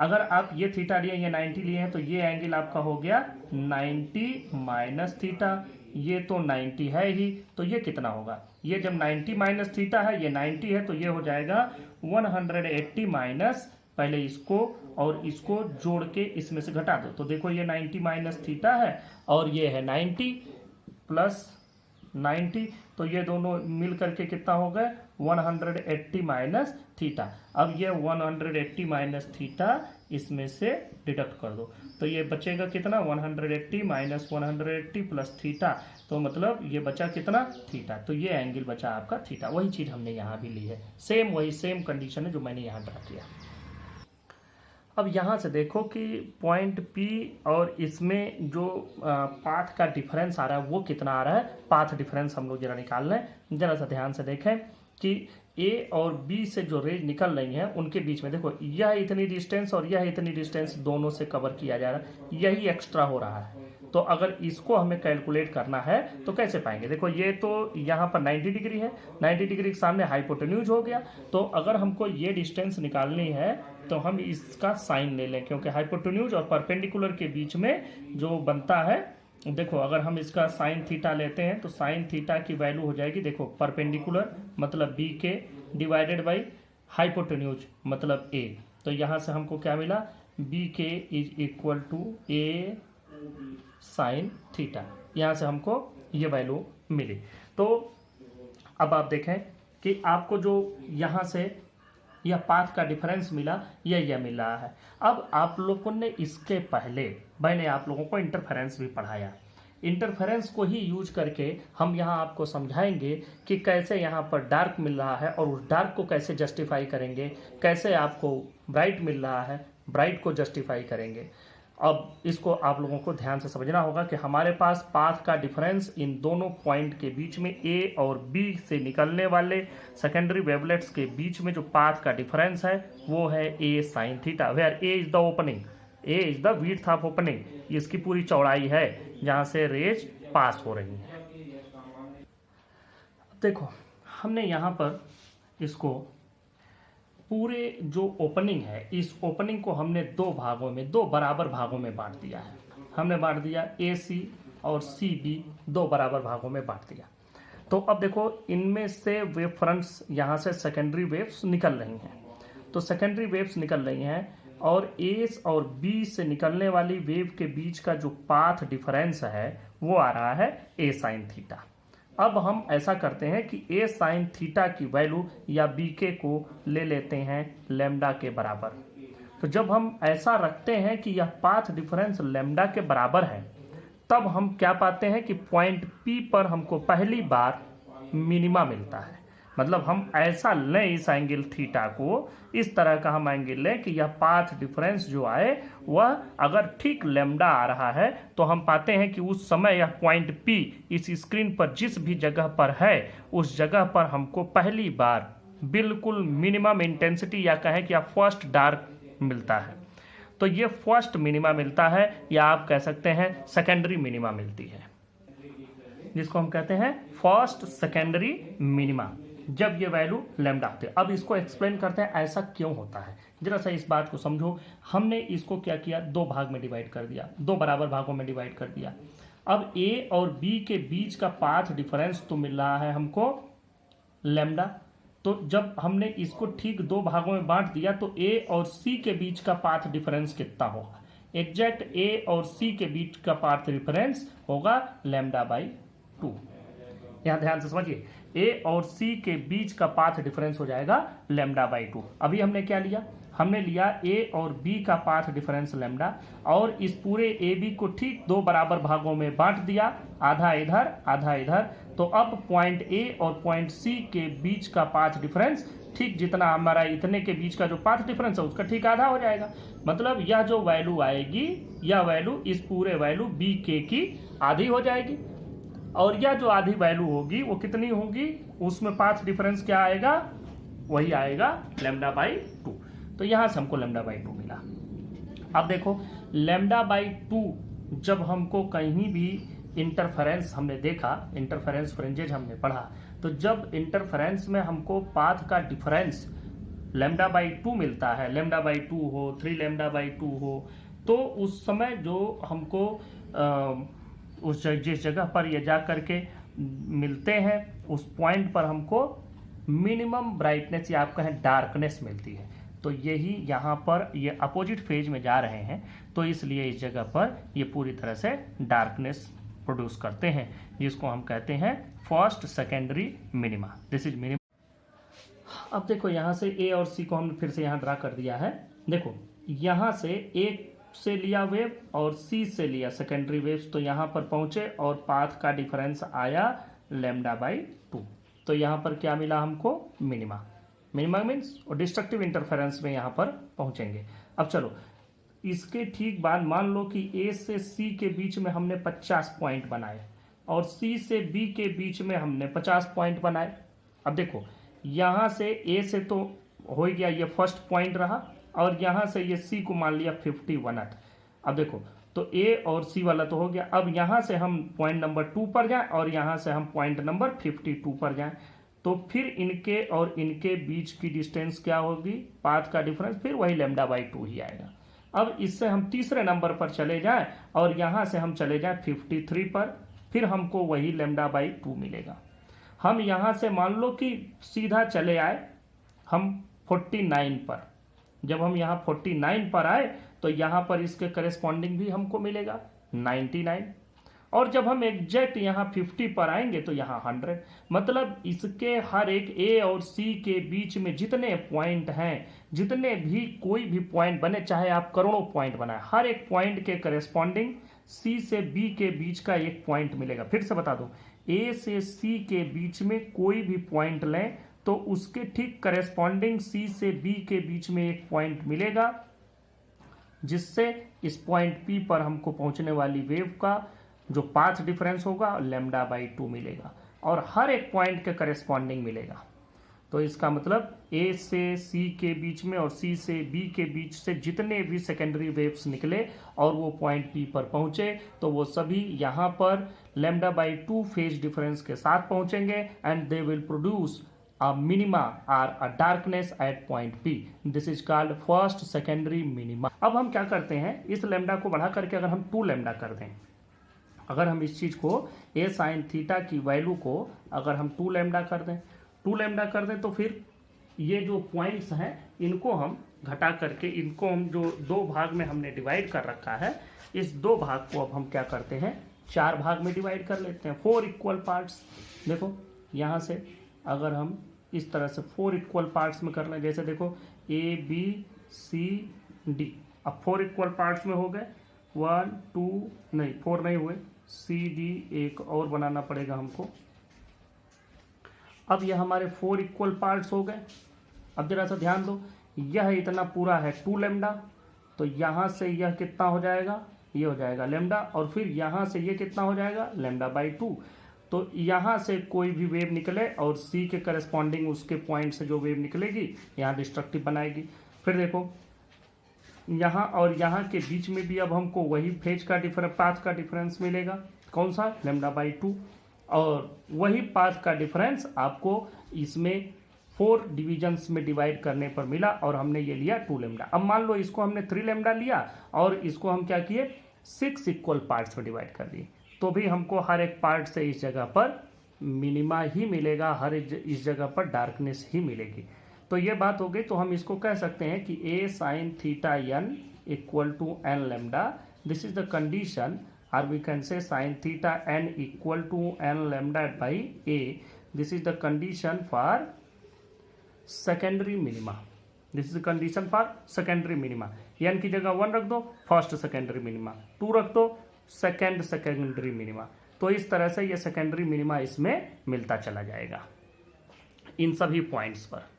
अगर आप ये थीटा लिए, ये 90 लिए हैं, तो ये एंगल आपका हो गया 90 माइनस थीटा, ये तो 90 है ही, तो ये कितना होगा, ये जब 90 माइनस थीटा है, ये 90 है, तो ये हो जाएगा 180 माइनस, पहले इसको और इसको जोड़ के इसमें से घटा दो, तो देखो ये 90 माइनस थीटा है और ये है 90 प्लस 90, तो ये दोनों मिल करके कितना हो गए 180 माइनस थीटा। अब ये 180 माइनस थीटा इसमें से डिडक्ट कर दो, तो ये बचेगा कितना 180 माइनस 180 प्लस थीटा, तो मतलब ये बचा कितना थीटा, तो ये एंगल बचा आपका थीटा। वही चीज हमने यहाँ भी ली है, सेम वही सेम कंडीशन है जो मैंने यहाँ ड्रा किया। अब यहाँ से देखो कि पॉइंट P और इसमें जो पाथ का डिफरेंस आ रहा है वो कितना आ रहा है, पाथ डिफरेंस हम लोग जरा निकाल लें। जरा सा ध्यान से देखें कि A और B से जो रेज निकल रही हैं उनके बीच में देखो यह इतनी डिस्टेंस और यह इतनी डिस्टेंस दोनों से कवर किया जा रहा है, यही एक्स्ट्रा हो रहा है। तो अगर इसको हमें कैलकुलेट करना है तो कैसे पाएंगे, देखो ये तो यहाँ पर 90 डिग्री है, 90 डिग्री के सामने हाइपोटेन्यूज हो गया, तो अगर हमको ये डिस्टेंस निकालनी है तो हम इसका साइन ले लें, क्योंकि हाइपोटेन्यूज और परपेंडिकुलर के बीच में जो बनता है, देखो अगर हम इसका साइन थीटा लेते हैं तो साइन थीटा की वैल्यू हो जाएगी, देखो परपेंडिकुलर मतलब बी के डिवाइडेड बाई हाइपोटेन्यूज मतलब ए, तो यहाँ से हमको क्या मिला B K is equal to A sine theta, यहाँ से हमको ये वैल्यू मिली। तो अब आप देखें कि आपको जो यहाँ से या पाथ का डिफरेंस मिला, यह मिल रहा है। अब आप लोगों ने इसके पहले मैंने आप लोगों को इंटरफेरेंस भी पढ़ाया। इंटरफेरेंस को ही यूज करके हम यहाँ आपको समझाएंगे कि कैसे यहाँ पर डार्क मिल रहा है और उस डार्क को कैसे जस्टिफाई करेंगे, कैसे आपको ब्राइट मिल रहा है, ब्राइट को जस्टिफाई करेंगे। अब इसको आप लोगों को ध्यान से समझना होगा कि हमारे पास पाथ का डिफरेंस इन दोनों पॉइंट के बीच में ए और बी से निकलने वाले सेकेंडरी वेवलेट्स के बीच में जो पाथ का डिफरेंस है वो है a sine theta, where a is the opening, a is the width of opening. इसकी पूरी चौड़ाई है जहां से रेज पास हो रही है। देखो हमने यहां पर इसको पूरे जो ओपनिंग है, इस ओपनिंग को हमने दो भागों में, दो बराबर भागों में बांट दिया है। हमने बांट दिया ए सी और सी बी, दो बराबर भागों में बांट दिया। तो अब देखो इनमें से वेव फ्रंट्स यहाँ से सेकेंडरी वेव्स निकल रही हैं, तो सेकेंडरी वेव्स निकल रही हैं और ए और बी से निकलने वाली वेव के बीच का जो पाथ डिफरेंस है वो आ रहा है ए साइन थीटा। अब हम ऐसा करते हैं कि ए साइन थीटा की वैल्यू या बी के को ले लेते हैं लैम्डा के बराबर। तो जब हम ऐसा रखते हैं कि यह पाथ डिफरेंस लैम्डा के बराबर है, तब हम क्या पाते हैं कि पॉइंट पी पर हमको पहली बार मिनिमा मिलता है। मतलब हम ऐसा लें इस एंगल थीटा को, इस तरह का हम एंगल लें कि यह पाथ डिफरेंस जो आए वह अगर ठीक लैम्डा आ रहा है, तो हम पाते हैं कि उस समय यह पॉइंट पी इस स्क्रीन पर जिस भी जगह पर है उस जगह पर हमको पहली बार बिल्कुल मिनिमम इंटेंसिटी या कहें कि फर्स्ट डार्क मिलता है। तो ये फर्स्ट मिनिमा मिलता है या आप कह सकते हैं सेकेंडरी मिनिमा मिलती है, जिसको हम कहते हैं फर्स्ट सेकेंडरी मिनिमा, जब ये वैल्यू लैम्डा आते हैं। अब इसको एक्सप्लेन करते हैं ऐसा क्यों होता है, जरा सा इस बात को समझो। हमने इसको क्या किया, दो भाग में डिवाइड कर दिया, दो बराबर भागों में डिवाइड कर दिया। अब ए और बी के बीच का पाथ डिफरेंस तो मिल रहा है हमको लैम्डा, तो जब हमने इसको ठीक दो भागों में बांट दिया तो ए और सी के बीच का पाथ डिफरेंस कितना होगा, एग्जैक्ट ए और सी के बीच का पाथ डिफरेंस होगा लैम्डा बाई 2। यहां ध्यान से समझिए, ए और सी के बीच का पाथ डिफरेंस हो जाएगा लैम्डा बाई 2। अभी हमने क्या लिया, हमने लिया ए और बी का पाथ डिफरेंस लैम्डा और इस पूरे ए बी को ठीक दो बराबर भागों में बांट दिया, आधा इधर आधा इधर। तो अब पॉइंट ए और पॉइंट सी के बीच का पाथ डिफरेंस ठीक जितना हमारा इतने के बीच का जो पाथ डिफरेंस है उसका ठीक आधा हो जाएगा। मतलब यह जो वैल्यू आएगी, यह वैल्यू इस पूरे वैल्यू बी के की आधी हो जाएगी, और यह जो आधी वैल्यू होगी वो कितनी होगी, उसमें पाथ डिफरेंस क्या आएगा, वही आएगा लैम्डा बाई 2। तो यहां से हमको लैम्डा बाई 2 मिला। अब देखो लैम्डा बाई 2 जब हमको कहीं भी इंटरफेरेंस हमने देखा, इंटरफेरेंस फ्रिंजेज हमने पढ़ा, तो जब इंटरफेरेंस में हमको पाथ का डिफरेंस लैम्डा बाई 2 मिलता है, लैम्डा बाई 2 हो, 3 लैम्डा बाई 2 हो, तो उस समय जो हमको उस जिस जगह पर ये जा करके मिलते हैं उस पॉइंट पर हमको मिनिमम ब्राइटनेस या आप कहें डार्कनेस मिलती है। तो यही यहाँ पर ये अपोजिट फेज में जा रहे हैं, तो इसलिए इस जगह पर ये पूरी तरह से डार्कनेस प्रोड्यूस करते हैं, जिसको हम कहते हैं first secondary minima. This is minima. अब देखो यहाँ से ए और सी को हमने फिर से यहाँ ड्रा कर दिया है। देखो यहाँ से ए से लिया वेव और सी से लिया सेकेंडरी वेव्स, तो यहाँ पर पहुंचे और पाथ का डिफरेंस आया लैम्डा बाई 2। तो यहाँ पर क्या मिला हमको, मिनिमा। मिनिमा मीन्स और डिस्ट्रक्टिव इंटरफेरेंस में यहाँ पर पहुंचेंगे। अब चलो इसके ठीक बाद मान लो कि ए से सी के बीच में हमने 50 पॉइंट बनाए और सी से बी के बीच में हमने 50 पॉइंट बनाए। अब देखो यहाँ से ए से तो हो गया, ये फर्स्ट पॉइंट रहा, और यहां से ये सी को मान लिया 51। अब देखो तो ए और सी वाला तो हो गया। अब यहां से हम पॉइंट नंबर 2 पर जाएं और यहां से हम पॉइंट नंबर 52 पर जाएं, तो फिर इनके और इनके बीच की डिस्टेंस क्या होगी, पाथ का डिफरेंस फिर वही लैम्डा बाई 2 ही आएगा। अब इससे हम तीसरे नंबर पर चले जाएं और यहां से हम चले जाएं 53 पर, फिर हमको वही लैम्डा बाई 2 मिलेगा। हम यहां से मान लो कि सीधा चले आए हम 49 पर, जब हम यहाँ 49 पर आए तो यहाँ पर इसके करेस्पॉन्डिंग भी हमको मिलेगा 99। और जब हम एग्जैक्ट यहाँ 50 पर आएंगे तो यहाँ 100, मतलब इसके हर एक ए और सी के बीच में जितने पॉइंट हैं, जितने भी कोई भी पॉइंट बने, चाहे आप करोड़ों पॉइंट बनाए, हर एक पॉइंट के करेस्पॉन्डिंग सी से बी के बीच का एक पॉइंट मिलेगा। फिर से बता दूं, ए से सी के बीच में कोई भी पॉइंट लें तो उसके ठीक करेस्पॉन्डिंग सी से बी के बीच में एक पॉइंट मिलेगा, जिससे इस पॉइंट पी पर हमको पहुंचने वाली वेव का जो पाथ डिफरेंस होगा λ/2 मिलेगा और हर एक पॉइंट के करेस्पॉन्डिंग मिलेगा। तो इसका मतलब ए से सी के बीच में और सी से बी के बीच से जितने भी सेकेंडरी वेव्स निकले और वो पॉइंट पी पर पहुंचे तो वो सभी यहाँ पर λ/2 फेज डिफरेंस के साथ पहुंचेंगे and they will produce a minima or a darkness at point P. This is called first secondary minima. अब हम क्या करते हैं, इस लैम्डा को बढ़ा करके अगर हम 2 लैम्डा कर दें, अगर हम इस चीज को a sin थीटा की वैल्यू को अगर हम 2 लैम्डा कर दें, 2 लैम्डा कर दें तो फिर ये जो पॉइंट्स हैं इनको हम घटा करके, इनको हम जो 2 भाग में हमने डिवाइड कर रखा है, इस 2 भाग को अब हम क्या करते हैं 4 भाग में डिवाइड कर लेते हैं, 4 इक्वल पार्ट्स। देखो यहाँ से अगर हम इस तरह से 4 इक्वल पार्ट्स में कर लें, जैसे देखो ए बी सी डी, अब 4 इक्वल पार्ट्स में हो गए, 1 2 नहीं 4 नहीं हुए, सी डी एक और बनाना पड़ेगा हमको। अब यह हमारे 4 इक्वल पार्ट्स हो गए। अब जरा सा ध्यान दो, यह इतना पूरा है 2 लैम्डा, तो यहाँ से यह कितना हो जाएगा, ये हो जाएगा लैम्डा, और फिर यहाँ से ये कितना हो जाएगा λ/2। तो यहाँ से कोई भी वेव निकले और सी के करस्पॉन्डिंग उसके पॉइंट से जो वेव निकलेगी यहाँ डिस्ट्रक्टिव बनाएगी। फिर देखो यहाँ और यहाँ के बीच में भी अब हमको वही फेज का पाथ का डिफरेंस मिलेगा, कौन सा λ/2, और वही पाथ का डिफरेंस आपको इसमें 4 डिविजन्स में डिवाइड करने पर मिला और हमने ये लिया 2 लैम्डा। अब मान लो इसको हमने 3 लैम्डा लिया और इसको हम क्या किए 6 इक्वल पार्ट्स में डिवाइड कर दिए, तो भी हमको हर एक पार्ट से इस जगह पर मिनिमा ही मिलेगा, हर इस जगह पर डार्कनेस ही मिलेगी। तो ये बात हो गई। तो हम इसको कह सकते हैं कि a sin theta n equal to n lambda, this is the condition, और we can say sin theta n equal to n lambda by a, this is the condition for secondary minima, this is the condition for secondary minima. n की जगह 1 रख दो, first secondary minima, 2 रख दो, second secondary minima. तो इस तरह से ये सेकेंडरी मिनिमा इसमें मिलता चला जाएगा इन सभी पॉइंट्स पर।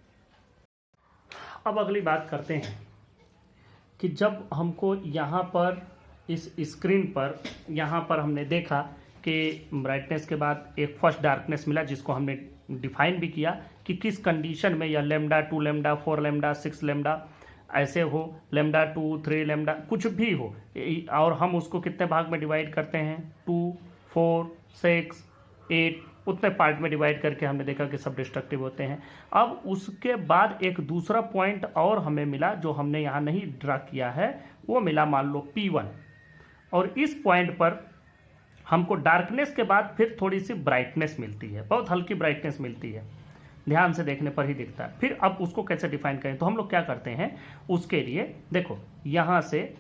अब अगली बात करते हैं कि जब हमको यहाँ पर इस स्क्रीन पर यहाँ पर हमने देखा कि ब्राइटनेस के बाद एक फर्स्ट डार्कनेस मिला, जिसको हमने डिफाइन भी किया कि किस कंडीशन में यह λ/2 लैम्डा 4 लैम्डा 6 लैम्डा ऐसे हो, λ/2 3 लैम्डा कुछ भी हो, और हम उसको कितने भाग में डिवाइड करते हैं 2 4 6 8 उतने पार्ट में डिवाइड करके हमने देखा कि सब डिस्ट्रक्टिव होते हैं। अब उसके बाद एक दूसरा पॉइंट और हमें मिला जो हमने यहाँ नहीं ड्रा किया है, वो मिला मान लो P1, और इस पॉइंट पर हमको डार्कनेस के बाद फिर थोड़ी सी ब्राइटनेस मिलती है, बहुत हल्की ब्राइटनेस मिलती है, ध्यान से देखने पर ही दिखता है। फिर अब उसको कैसे डिफाइन करें, तो हम लोग क्या करते हैं उसके लिए, देखो यहाँ से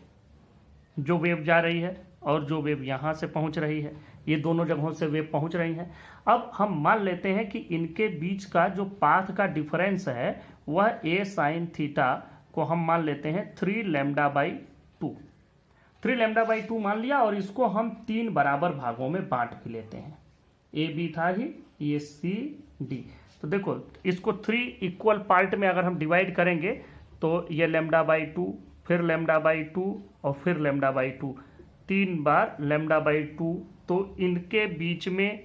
जो वेव जा रही है और जो वेव यहाँ से पहुँच रही है, ये दोनों जगहों से वेव पहुँच रही हैं। अब हम मान लेते हैं कि इनके बीच का जो पाथ का डिफरेंस है वह a sin थीटा को हम मान लेते हैं 3 λ/2, 3 λ/2 मान लिया, और इसको हम 3 बराबर भागों में बांट भी लेते हैं। ए बी था ही, ये सी डी, तो देखो इसको 3 इक्वल पार्ट में अगर हम डिवाइड करेंगे तो ये λ/2 फिर λ/2 और फिर λ/2, 3 बार λ/2। तो इनके बीच में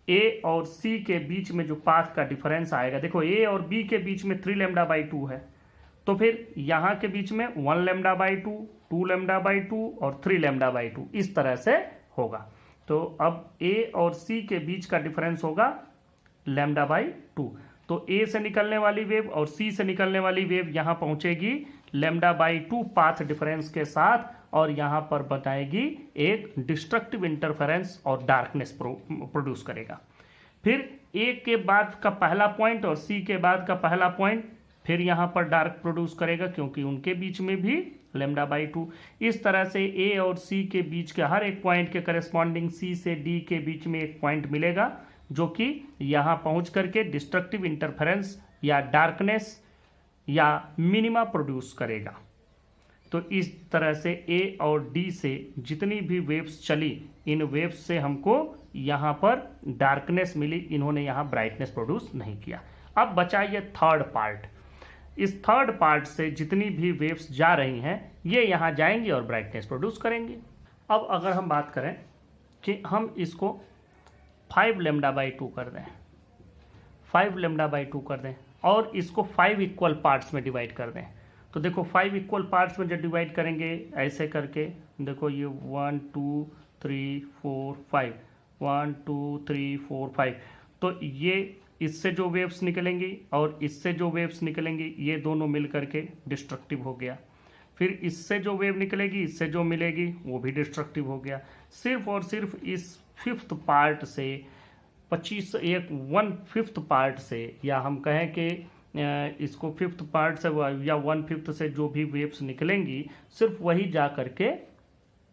a और c के बीच में जो पाथ का डिफरेंस आएगा, देखो a और b के बीच में 3 λ/2 है, तो फिर यहाँ के बीच में 1 λ/2 2 λ/2 और 3 λ/2 इस तरह से होगा। तो अब a और c के बीच का डिफरेंस होगा λ/2, तो a से निकलने वाली वेव और c से निकलने वाली वेव यहाँ पहुंचेगी λ/2 पाथ डिफरेंस के साथ, और यहाँ पर बताएगी एक डिस्ट्रक्टिव इंटरफेरेंस और डार्कनेस प्रोड्यूस करेगा। फिर a के बाद का पहला पॉइंट और c के बाद का पहला पॉइंट फिर यहाँ पर डार्क प्रोड्यूस करेगा क्योंकि उनके बीच में भी लेमडा बाई 2। इस तरह से ए और सी के बीच के हर एक पॉइंट के करस्पॉन्डिंग सी से डी के बीच में एक पॉइंट मिलेगा जो कि यहाँ पहुँच करके डिस्ट्रक्टिव इंटरफेरेंस या डार्कनेस या मिनिमा प्रोड्यूस करेगा। तो इस तरह से ए और डी से जितनी भी वेव्स चली, इन वेव्स से हमको यहाँ पर डार्कनेस मिली, इन्होंने यहाँ ब्राइटनेस प्रोड्यूस नहीं किया। अब बचा ये थर्ड पार्ट। इस थर्ड पार्ट से जितनी भी वेव्स जा रही हैं ये यहाँ जाएंगी और ब्राइटनेस प्रोड्यूस करेंगी। अब अगर हम बात करें कि हम इसको 5 लेमडा बाई 2 कर दें, 5 लेमडा बाई 2 कर दें और इसको 5 इक्वल पार्ट्स में डिवाइड कर दें, तो देखो 5 इक्वल पार्ट्स में जब डिवाइड करेंगे ऐसे करके, देखो ये 1 2 3 4 5, 1 2 3 4 5, तो ये इससे जो वेव्स निकलेंगी और इससे जो वेव्स निकलेंगी ये दोनों मिल करके डिस्ट्रक्टिव हो गया। फिर इससे जो वेव निकलेगी इससे जो मिलेगी वो भी डिस्ट्रक्टिव हो गया। सिर्फ और सिर्फ इस 5th पार्ट से 1/5 पार्ट से, या हम कहें कि इसको 5th पार्ट से या 1/5 से जो भी वेव्स निकलेंगी सिर्फ वही जा करके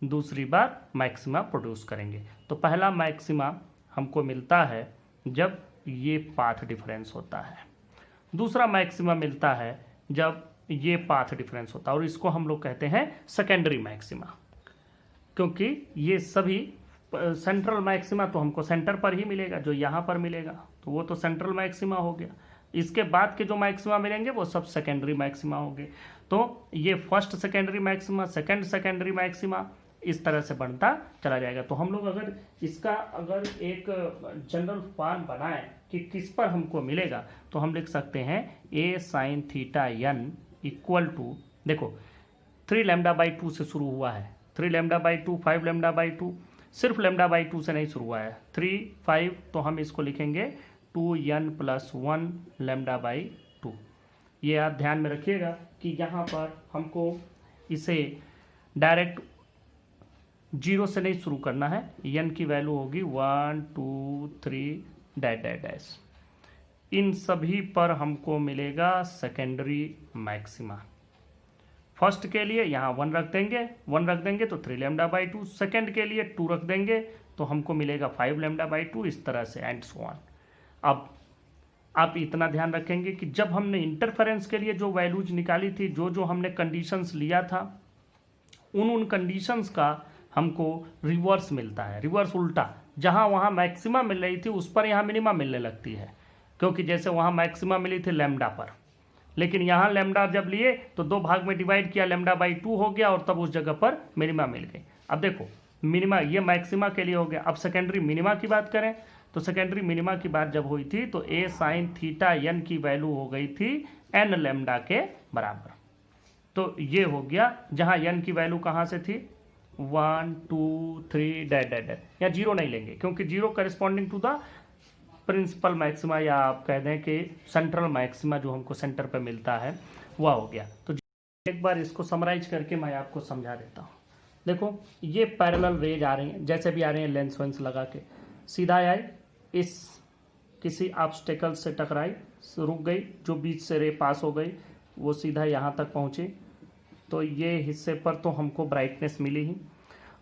दूसरी बार मैक्सिमा प्रोड्यूस करेंगे। तो पहला मैक्सिमा हमको मिलता है जब ये पाथ डिफरेंस होता है, दूसरा मैक्सिमा मिलता है जब ये पाथ डिफरेंस होता है, और इसको हम लोग कहते हैं सेकेंडरी मैक्सिमा, क्योंकि ये सभी सेंट्रल मैक्सिमा तो हमको सेंटर पर ही मिलेगा, जो यहाँ पर मिलेगा तो वो तो सेंट्रल मैक्सिमा हो गया। इसके बाद के जो मैक्सिमा मिलेंगे वो सब सेकेंडरी मैक्सिमा होंगे। तो ये first secondary maxima, second secondary maxima, इस तरह से बढ़ता चला जाएगा। तो हम लोग अगर इसका एक जनरल फॉर्म बनाएं कि किस पर हमको मिलेगा, तो हम लिख सकते हैं a sin theta n equal to, देखो 3 लेमडा बाई 2 से शुरू हुआ है, 3 लेमडा बाई 2, 5 लेमडा बाई 2, सिर्फ लेमडा बाई 2 से नहीं शुरू हुआ है, 3 5, तो हम इसको लिखेंगे 2n + 1 लेमडा बाई 2। ये आप ध्यान में रखिएगा कि यहाँ पर हमको इसे डायरेक्ट 0 से नहीं शुरू करना है, n की वैल्यू होगी 1 2 3 डैश डैश डैश। इन सभी पर हमको मिलेगा सेकेंडरी मैक्सिमा। फर्स्ट के लिए यहाँ 1 रख देंगे तो 3 लेमडा बाई 2, सेकेंड के लिए 2 रख देंगे तो हमको मिलेगा 5 लेमडा बाई 2, इस तरह से एंड सो ऑन। अब आप इतना ध्यान रखेंगे कि जब हमने इंटरफेरेंस के लिए जो वैल्यूज निकाली थी, जो हमने कंडीशंस लिया था, उन कंडीशंस का हमको रिवर्स मिलता है, रिवर्स उल्टा। जहां वहां मैक्सिमा मिल रही थी उस पर यहाँ मिनिमा मिलने लगती है, क्योंकि जैसे वहां मैक्सिमा मिली थी लेमडा पर, लेकिन यहाँ लेमडा जब लिए तो 2 भाग में डिवाइड किया, लेमडा बाई 2 हो गया और तब उस जगह पर मिनिमा मिल गई। अब देखो मिनिमा ये मैक्सिमा के लिए हो गया। अब सेकेंडरी मिनिमा की बात करें तो सेकेंडरी मिनिमा की बात जब हुई थी तो a sin थीटा n की वैल्यू हो गई थी n लेमडा के बराबर। तो ये हो गया, जहां n की वैल्यू कहां से थी 1 2 3 डैश डैश डैश, या 0 नहीं लेंगे क्योंकि 0 corresponding to the principal maxima, या आप कह दें कि सेंट्रल मैक्सिमा जो हमको सेंटर पे मिलता है वह हो गया। तो एक बार इसको समराइज करके मैं आपको समझा देता हूँ। देखो ये पैरेलल रेज आ रही हैं, जैसे भी आ रही हैं लेंस वेंस लगा के, सीधा आई, इस किसी ऑब्स्टेकल से टकराई, रुक गई, जो बीच से रे पास हो गई वो सीधा यहाँ तक पहुँची, तो ये हिस्से पर तो हमको ब्राइटनेस मिली ही,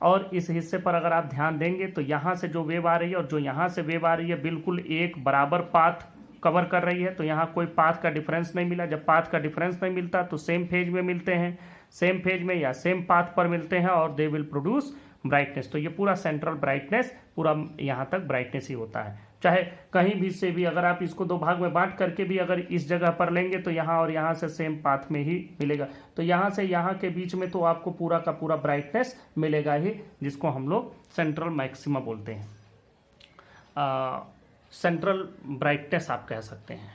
और इस हिस्से पर अगर आप ध्यान देंगे तो यहाँ से जो वेव आ रही है और जो यहाँ से वेव आ रही है बिल्कुल एक बराबर पाथ कवर कर रही है, तो यहाँ कोई पाथ का डिफरेंस नहीं मिला। जब पाथ का डिफरेंस नहीं मिलता तो सेम फेज में मिलते हैं, सेम फेज में या सेम पाथ पर मिलते हैं और दे विल प्रोड्यूस ब्राइटनेस। तो ये पूरा सेंट्रल ब्राइटनेस, पूरा यहाँ तक ब्राइटनेस ही होता है। चाहे कहीं भी से भी अगर आप इसको 2 भाग में बांट करके भी अगर इस जगह पर लेंगे तो यहाँ और यहाँ से सेम पाथ में ही मिलेगा, तो यहाँ से यहाँ के बीच में तो आपको पूरा का पूरा ब्राइटनेस मिलेगा ही, जिसको हम लोग सेंट्रल मैक्सिमा बोलते हैं, सेंट्रल ब्राइटनेस आप कह सकते हैं,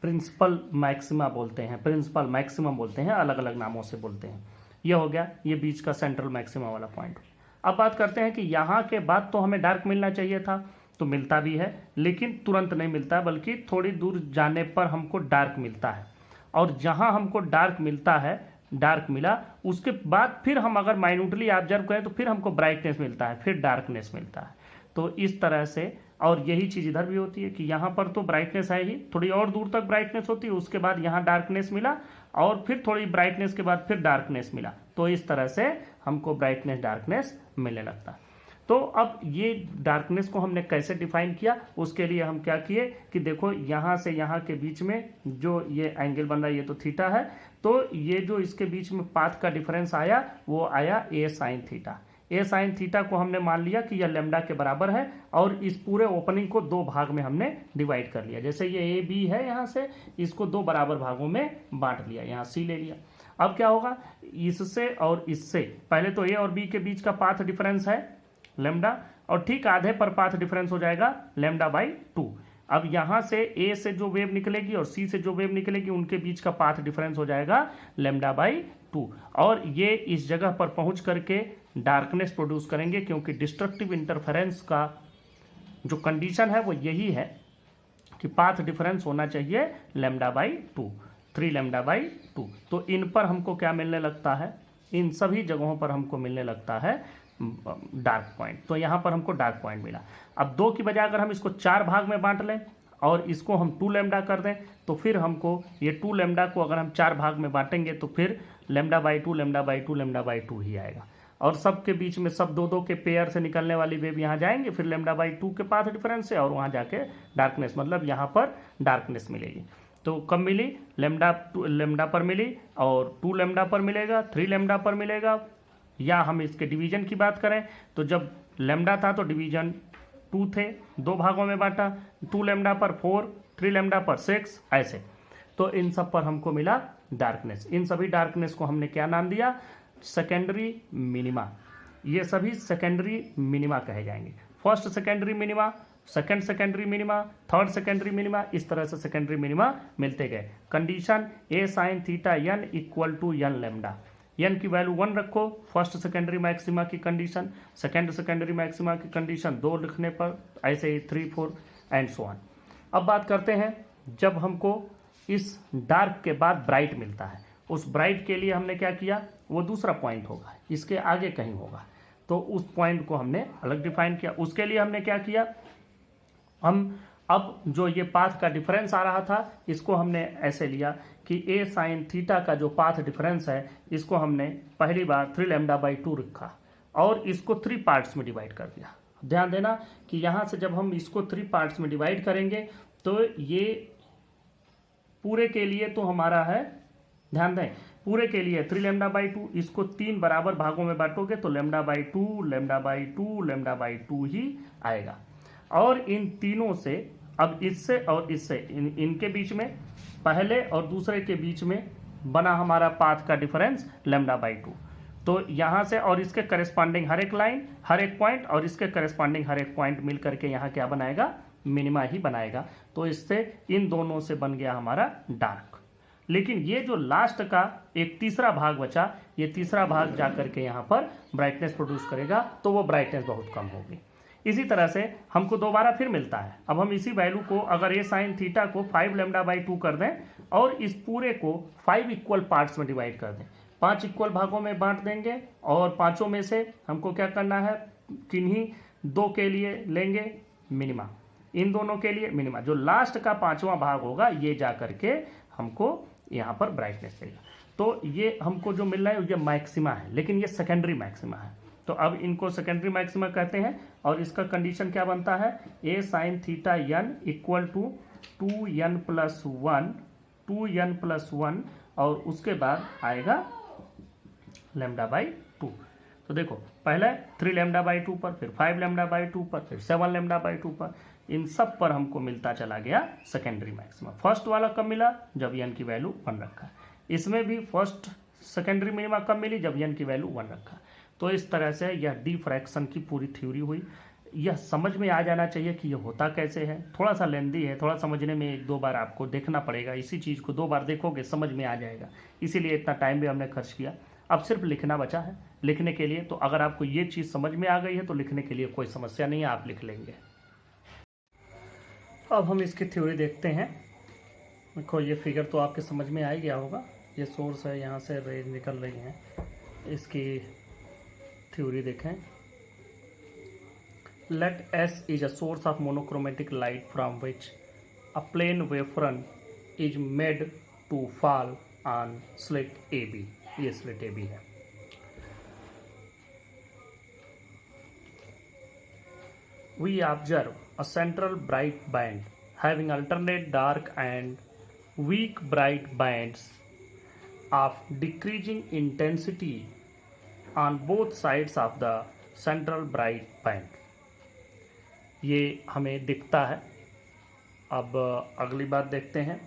प्रिंसिपल मैक्सिमा बोलते हैं, प्रिंसिपल मैक्सिमम बोलते हैं, अलग अलग नामों से बोलते हैं। यह हो गया ये बीच का सेंट्रल मैक्सिमा वाला पॉइंट। अब बात करते हैं कि यहाँ के बाद तो हमें डार्क मिलना चाहिए था, तो मिलता भी है लेकिन तुरंत नहीं मिलता है, बल्कि थोड़ी दूर जाने पर हमको डार्क मिलता है, और जहाँ हमको डार्क मिलता है, डार्क मिला, उसके बाद फिर हम अगर माइन्यूटली ऑब्जर्व करें तो फिर हमको ब्राइटनेस मिलता है, फिर डार्कनेस मिलता है। तो इस तरह से और यही चीज़ इधर भी होती है कि यहाँ पर तो ब्राइटनेस है ही, थोड़ी और दूर तक ब्राइटनेस होती है, उसके बाद यहाँ डार्कनेस मिला और फिर थोड़ी ब्राइटनेस के बाद फिर डार्कनेस मिला, तो इस तरह से हमको ब्राइटनेस डार्कनेस मिलने लगता है। तो अब ये डार्कनेस को हमने कैसे डिफाइन किया, उसके लिए हम क्या किए कि देखो यहाँ से यहाँ के बीच में जो ये एंगल बन रहा है ये तो थीटा है, तो ये जो इसके बीच में पाथ का डिफरेंस आया वो आया ए साइन थीटा। ए साइन थीटा को हमने मान लिया कि यह लेमडा के बराबर है और इस पूरे ओपनिंग को दो भाग में हमने डिवाइड कर लिया। जैसे ये ए बी है, यहाँ से इसको दो बराबर भागों में बांट लिया, यहाँ सी ले लिया। अब क्या होगा, इससे और इससे, पहले तो ए और बी के बीच का पाथ डिफरेंस है लेमडा, और ठीक आधे पर पाथ डिफरेंस हो जाएगा लेमडा बाई 2। अब यहां से ए से जो वेव निकलेगी और सी से जो वेव निकलेगी उनके बीच का पाथ डिफरेंस हो जाएगा लेमडा बाई 2, और ये इस जगह पर पहुंच करके डार्कनेस प्रोड्यूस करेंगे, क्योंकि डिस्ट्रक्टिव इंटरफेरेंस का जो कंडीशन है वो यही है कि पाथ डिफरेंस होना चाहिए लेमडा बाई 2, 3 लेमडा बाई 2। तो इन पर हमको क्या मिलने लगता है, इन सभी जगहों पर हमको मिलने लगता है डार्क पॉइंट। तो यहाँ पर हमको डार्क पॉइंट मिला। अब 2 की बजाय अगर हम इसको 4 भाग में बांट लें और इसको हम 2 लेमडा कर दें, तो फिर हमको ये 2 लेमडा को अगर हम 4 भाग में बांटेंगे तो फिर lambda by 2 lambda by 2 lambda by 2 ही आएगा, और सब के बीच में सब 2-2 के पेयर से निकलने वाली वेव यहाँ जाएंगे, फिर लेमडा बाई 2 के पाथ डिफरेंस से, और वहाँ जाके डार्कनेस, मतलब यहाँ पर डार्कनेस मिलेगी। तो कब मिली, लेमडा पर मिली, और 2 लेमडा पर मिलेगा, 3 लेमडा पर मिलेगा। या हम इसके डिवीजन की बात करें तो जब लेमडा था तो डिवीजन 2 थे, 2 भागों में बांटा, 2 लेमडा पर 4, 3 लेमडा पर 6, ऐसे। तो इन सब पर हमको मिला डार्कनेस। इन सभी डार्कनेस को हमने क्या नाम दिया, सेकेंडरी मिनिमा। ये सभी सेकेंडरी मिनिमा कहे जाएंगे। First secondary minima, second secondary minima, third secondary minima, इस तरह से सेकेंडरी मिनिमा मिलते गए। Condition A sine theta N equal to N lambda, N की वैल्यू 1 रखो, फर्स्ट सेकेंडरी मैक्सिमा की कंडीशन, सेकेंड सेकेंडरी मैक्सिमा की कंडीशन 2 लिखने पर, ऐसे ही 3, 4 एंड सो ऑन। अब बात करते हैं जब हमको इस डार्क के बाद ब्राइट मिलता है, उस ब्राइट के लिए हमने क्या किया, वो दूसरा पॉइंट होगा, इसके आगे कहीं होगा, तो उस पॉइंट को हमने अलग डिफाइन किया। उसके लिए हमने क्या किया, हम अब जो ये पाथ का डिफरेंस आ रहा था इसको हमने ऐसे लिया कि ए साइन थीटा का जो पाथ डिफरेंस है इसको हमने पहली बार 3 लेमडा बाई 2 रखा और इसको 3 पार्ट्स में डिवाइड कर दिया। ध्यान देना कि यहाँ से जब हम इसको 3 पार्ट्स में डिवाइड करेंगे तो ये पूरे के लिए तो हमारा है, ध्यान दें, पूरे के लिए 3 लेमडा बाई 2, इसको 3 बराबर भागों में बांटोगे तो lambda by 2 lambda by 2 lambda by 2 ही आएगा। और इन तीनों से, अब इससे और इससे, इनके बीच में, पहले और दूसरे के बीच में बना हमारा पाथ का डिफरेंस लेमडा बाई 2। तो यहाँ से और इसके करस्पॉन्डिंग हर एक लाइन, हर एक पॉइंट और इसके करस्पॉन्डिंग हर एक पॉइंट मिल करके यहाँ क्या बनाएगा, मिनिमा ही बनाएगा। तो इससे इन दोनों से बन गया हमारा डार्क। लेकिन ये जो लास्ट का एक तीसरा भाग बचा, ये तीसरा भाग जा करके यहाँ पर ब्राइटनेस प्रोड्यूस करेगा, तो वो ब्राइटनेस बहुत कम होगी। इसी तरह से हमको दोबारा फिर मिलता है। अब हम इसी वैल्यू को अगर ए साइन थीटा को 5 लेमडा बाई 2 कर दें और इस पूरे को 5 इक्वल पार्ट्स में डिवाइड कर दें, 5 इक्वल भागों में बांट देंगे और पांचों में से हमको क्या करना है, किन्हीं 2 के लिए लेंगे मिनिमा, इन दोनों के लिए मिनिमा। जो लास्ट का 5वां भाग होगा ये जा करके हमको यहाँ पर ब्राइटनेस देगा। तो ये हमको जो मिल रहा है ये मैक्सिमा है, लेकिन ये सेकेंडरी मैक्सिमा है। तो अब इनको सेकेंडरी मैक्सिमा कहते हैं और इसका कंडीशन क्या बनता है, a sine theta N equal to 2n plus 1 और उसके बाद आएगा लेमडा बाई 2। तो देखो पहले 3 लेमडा बाई 2 पर, फिर 5 लेमडा बाई 2 पर, फिर 7 लेमडा बाई 2 पर, इन सब पर हमको मिलता चला गया सेकेंडरी मैक्सिमा। फर्स्ट वाला कब मिला, जब एन की वैल्यू 1 रखा। इसमें भी फर्स्ट सेकेंडरी मिनिमा कब मिली, जब एन की वैल्यू 1 रखा। तो इस तरह से यह डिफ्रैक्शन की पूरी थ्योरी हुई। यह समझ में आ जाना चाहिए कि यह होता कैसे है। थोड़ा सा लेंदी है, थोड़ा समझने में 1-2 बार आपको देखना पड़ेगा। इसी चीज़ को 2 बार देखोगे समझ में आ जाएगा, इसीलिए इतना टाइम भी हमने खर्च किया। अब सिर्फ लिखना बचा है। लिखने के लिए तो अगर आपको ये चीज़ समझ में आ गई है तो लिखने के लिए कोई समस्या नहीं है, आप लिख लेंगे। अब हम इसकी थ्योरी देखते हैं। देखो ये फिगर तो आपके समझ में आ ही गया होगा। ये सोर्स है, यहाँ से रेज निकल रही हैं। इसकी थ्योरी देखें, let S is a source of monochromatic light from which a plane wavefront is made to fall on slit AB. ये slit AB है. We observe a central bright band having alternate dark and weak bright bands of decreasing intensity on both sides of the central bright band. ये हमें दिखता है. अब अगली बात देखते हैं.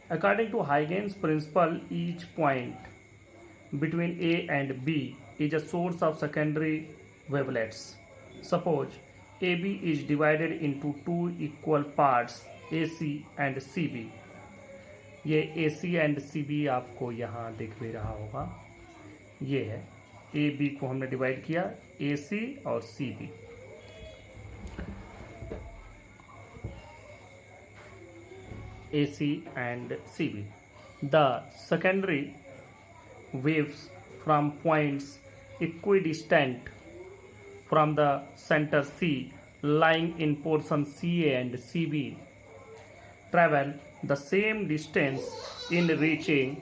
According to Huygens principle, each point between A and B is a source of secondary wavelets. Suppose AB is divided into two equal parts, AC and CB. ये AC and CB आपको यहाँ दिख भी रहा होगा. ये है AB को हमने डिवाइड किया AC और CB. AC and CB. The secondary waves from points equidistant from the center C lying in portion CA and CB travel the same distance in reaching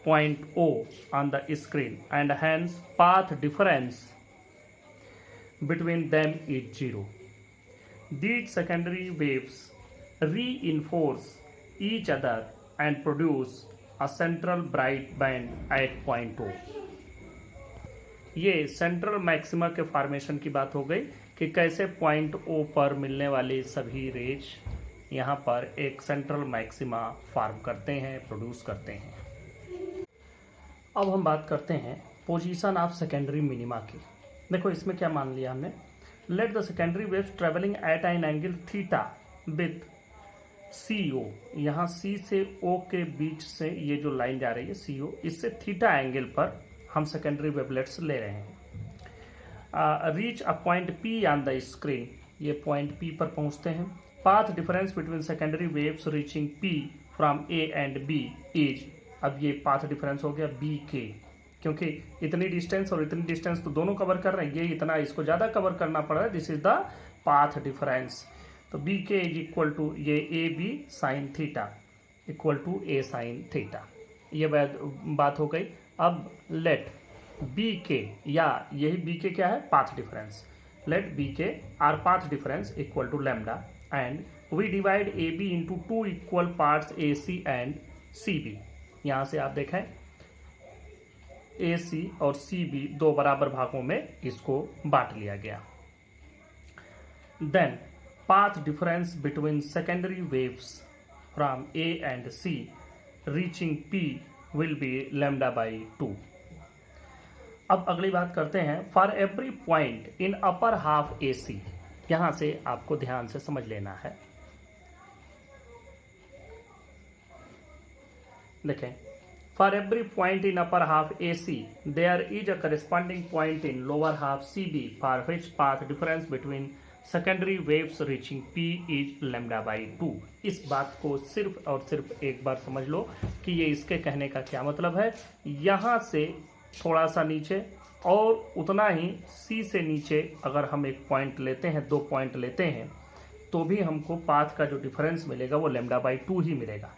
point O on the screen, and hence path difference between them is zero. These secondary waves reinforce each other and produce a central bright band at point O. ये central maxima के formation की बात हो गई कि कैसे point O पर मिलने वाली सभी रेज यहाँ पर एक सेंट्रल मैक्सिमा फॉर्म करते हैं, प्रोड्यूस करते हैं. अब हम बात करते हैं पोजीशन ऑफ सेकेंडरी मिनिमा की. देखो इसमें क्या मान लिया हमने. Let the secondary waves travelling at an angle theta with CO. यहाँ C से O के बीच से ये जो लाइन जा रही है CO, इससे थीटा एंगल पर हम सेकेंडरी वेवलेट्स ले रहे हैं. Reach a point P on the screen. ये पॉइंट P पर पहुंचते हैं. Path difference between secondary waves reaching P from A and B is. अब ये पाथ डिफरेंस हो गया BK, क्योंकि इतनी डिस्टेंस और इतनी डिस्टेंस तो दोनों कवर कर रहे हैं. ये इतना इसको ज़्यादा कवर करना पड़ रहा है. This is the path difference. तो BK इज इक्वल टू ये AB sine theta equal to A sine theta. ये बात हो गई. अब लेट BK, या यही BK क्या है, path difference. Let BK or path difference equal to lambda, and we divide AB into two equal parts AC and CB. यहाँ से आप देखें AC और CB दो बराबर भागों में इसको बांट लिया गया. Then path difference between secondary waves from A and C reaching P will be lambda by 2. अब अगली बात करते हैं. For every point in upper half AC. यहां से आपको ध्यान से समझ लेना है. देखें, for every point in upper half AC there is a corresponding point in lower half CB for which path difference between secondary waves reaching P is lambda by 2. इस बात को सिर्फ और सिर्फ एक बार समझ लो कि ये इसके कहने का क्या मतलब है. यहाँ से थोड़ा सा नीचे और उतना ही C से नीचे अगर हम एक पॉइंट लेते हैं, दो पॉइंट लेते हैं, तो भी हमको पाथ का जो डिफरेंस मिलेगा वो लैम्डा बाई 2 ही मिलेगा.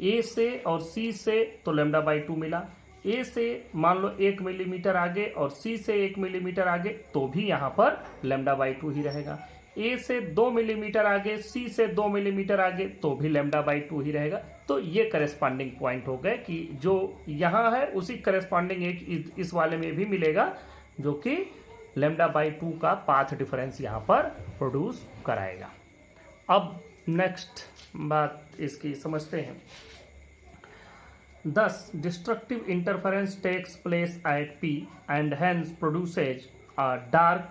A से और C से तो लैम्डा बाई 2 मिला. A से मान लो 1 मिलीमीटर आगे और C से 1 मिलीमीटर आगे, तो भी यहाँ पर लैम्डा बाई 2 ही रहेगा. A से 2 मिलीमीटर आगे, C से 2 मिलीमीटर आगे, तो भी लैम्डा बाई 2 ही रहेगा. तो ये करेस्पॉन्डिंग पॉइंट हो गए कि जो यहाँ है उसी करेस्पॉन्डिंग एक इस वाले में भी मिलेगा, जो कि लैम्डा बाई 2 का पाथ डिफरेंस यहाँ पर प्रोड्यूस कराएगा. अब नेक्स्ट बात इसकी समझते हैं. Thus, destructive interference takes place at P and hence produces a dark